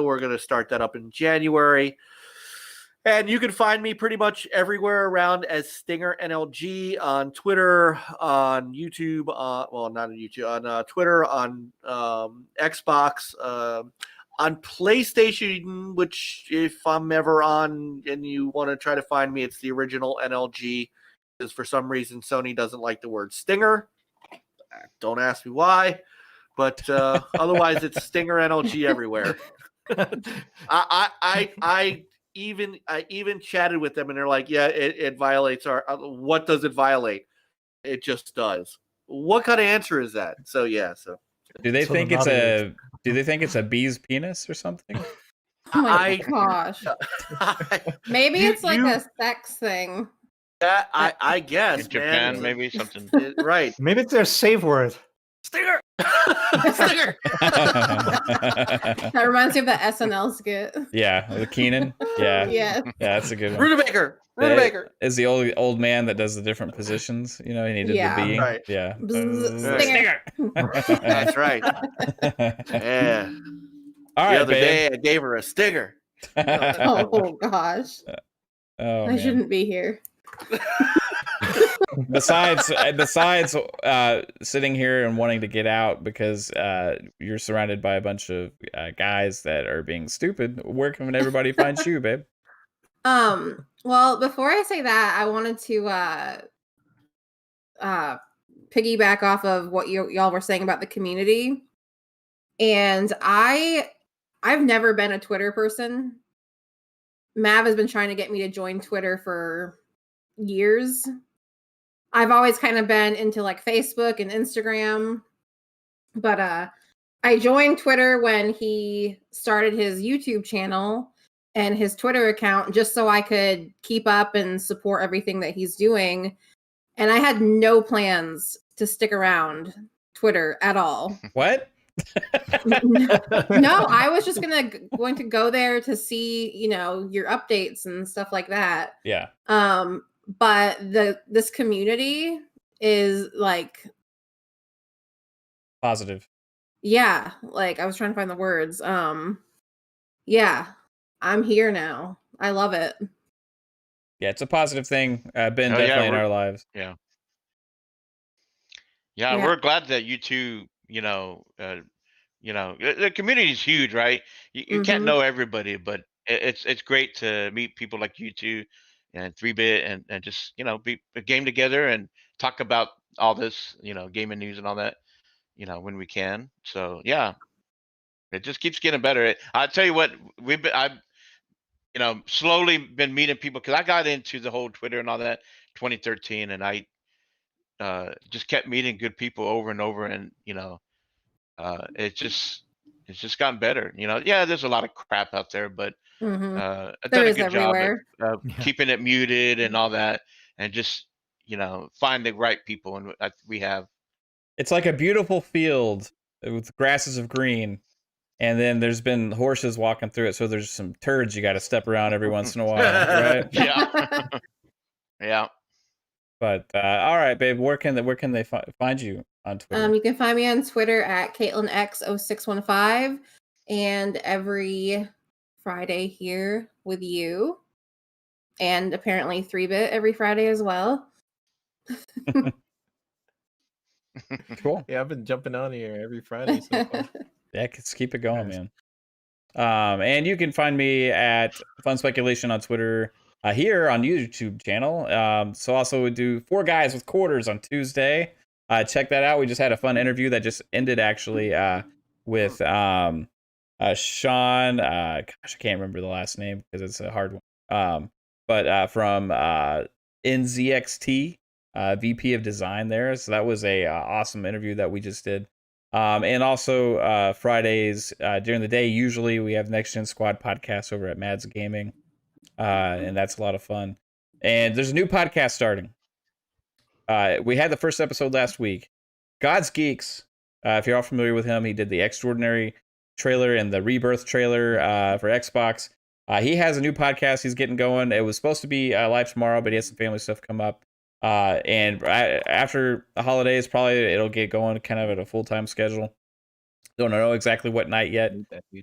we're going to start that up in January. And you can find me pretty much everywhere around as Stinger NLG on Twitter, on YouTube, not on YouTube, on Twitter, on Xbox, on PlayStation, which if I'm ever on and you want to try to find me, it's the original NLG, because for some reason Sony doesn't like the word Stinger. Don't ask me why, but otherwise it's Stinger NLG everywhere. I even chatted with them and they're like, yeah, it violates our, what does it violate? It just does. What kind of answer is that? So yeah, so do they think it's a bee's penis or something? Oh my gosh. Maybe it's like a sex thing. Yeah, I guess. In Japan, man. maybe something. Right. Maybe it's their save word. Stinger. Stinger. That reminds me of the SNL skit. Yeah, the Keenan. Yeah. Yeah. Yeah, that's a good one. Rutabaker. Rutabaker. Is the old man that does the different positions, you know, and he did the bee. Right. Yeah. Stinger. That's right. Yeah. All The right, other babe. day, I gave her a stinger. Oh gosh. Oh, I man. shouldn't be here. Besides sitting here and wanting to get out because you're surrounded by a bunch of guys that are being stupid, where can everybody find you, babe? Well, before I say that, I wanted to piggyback off of what y'all were saying about the community. And I've never been a Twitter person. Mav has been trying to get me to join Twitter for years. I've always kind of been into like Facebook and Instagram, but I joined Twitter when he started his YouTube channel and his Twitter account just so I could keep up and support everything that he's doing. And I had no plans to stick around Twitter at all. What? No, I was just going to go there to see, your updates and stuff like that. Yeah. But this community is like Positive. Yeah, like I was trying to find the words. Yeah, I'm here now. I love it. Yeah, it's a positive thing. Been definitely in our lives. Yeah. Yeah, we're glad that you two, the community is huge, right? You can't know everybody, but it's great to meet people like you two and 3-Bit and just, be a game together and talk about all this, gaming news and all that, when we can. So yeah, it just keeps getting better. I'll tell you what, I've slowly been meeting people because I got into the whole Twitter and all that 2013, and I just kept meeting good people over and over, and it's just gotten better. Yeah, there's a lot of crap out there, but I've done a good job of keeping it muted and all that, and just find the right people, and we have. It's like a beautiful field with grasses of green, and then there's been horses walking through it, so there's some turds you got to step around every once in a while, right? Yeah. Yeah. But all right, babe, where can they find you on Twitter? You can find me on Twitter at CaitlinX0615, and every Friday here with you, and apparently 3-Bit every Friday as well. Cool. Yeah, I've been jumping on here every Friday so far. Yeah, let's keep it going, man. And you can find me at Fun Speculation on Twitter, here on YouTube channel. So also we do 4 Guys with Quarters on Tuesday. Check that out. We just had a fun interview that just ended actually with Sean. Gosh, I can't remember the last name because it's a hard one. But from NZXT, VP of Design there. So that was a awesome interview that we just did. And also Fridays during the day, usually we have Next Gen Squad podcast over at Mads Gaming. And that's a lot of fun. And there's a new podcast starting. We had the first episode last week. God's Geeks. If you're all familiar with him, he did the Extraordinary trailer and the Rebirth trailer for Xbox. He has a new podcast he's getting going. It was supposed to be live tomorrow, but he has some family stuff come up. And after the holidays, probably it'll get going kind of at a full-time schedule. Don't know exactly what night yet.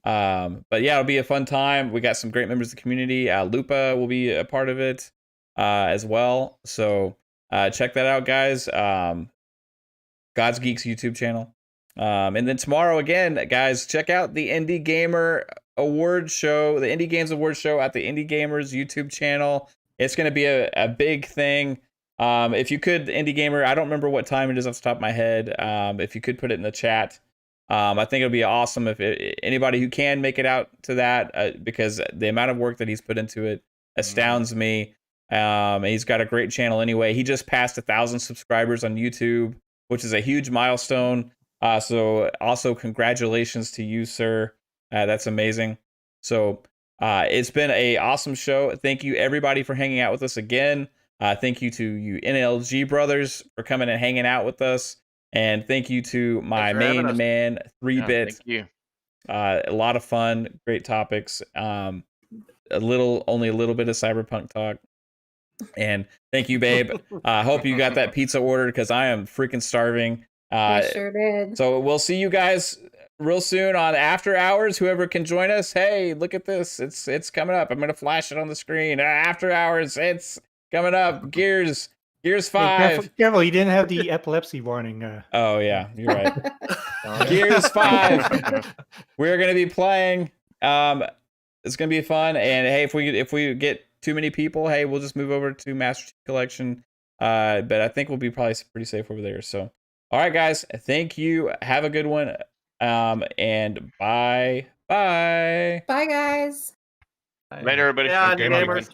But yeah, it'll be a fun time. We got some great members of the community. Lupa will be a part of it as well. So check that out, guys. God's Geeks YouTube channel. And then tomorrow again, guys, check out the Indie Gamer Award Show, the Indie Games Award Show at the Indie Gamers YouTube channel. It's going to be a big thing. If you could, Indie Gamer, I don't remember what time it is off the top of my head. If you could put it in the chat, I think it'll be awesome if anybody who can make it out to that, because the amount of work that he's put into it astounds me. He's got a great channel anyway. He just passed 1,000 subscribers on YouTube, which is a huge milestone. So also congratulations to you, sir. That's amazing. So it's been an awesome show. Thank you, everybody, for hanging out with us again. Thank you to you NLG brothers for coming and hanging out with us. And thank you to my main man, 3-Bit. Thank you. A lot of fun, great topics. Only a little bit of cyberpunk talk. And thank you, babe. I hope you got that pizza ordered because I am freaking starving. I sure did. So we'll see you guys real soon on After Hours. Whoever can join us, hey, look at this. It's coming up. I'm gonna flash it on the screen. After Hours, it's coming up. Gears 5. Hey, careful, you didn't have the epilepsy warning. Oh yeah, you're right. Gears 5. We're gonna be playing. It's gonna be fun. And hey, if we get too many people, hey, we'll just move over to Master Chief Collection. But I think we'll be probably pretty safe over there. So, all right, guys, thank you. Have a good one. And bye. Bye, guys. Later, everybody. Yeah, Okay, gamers.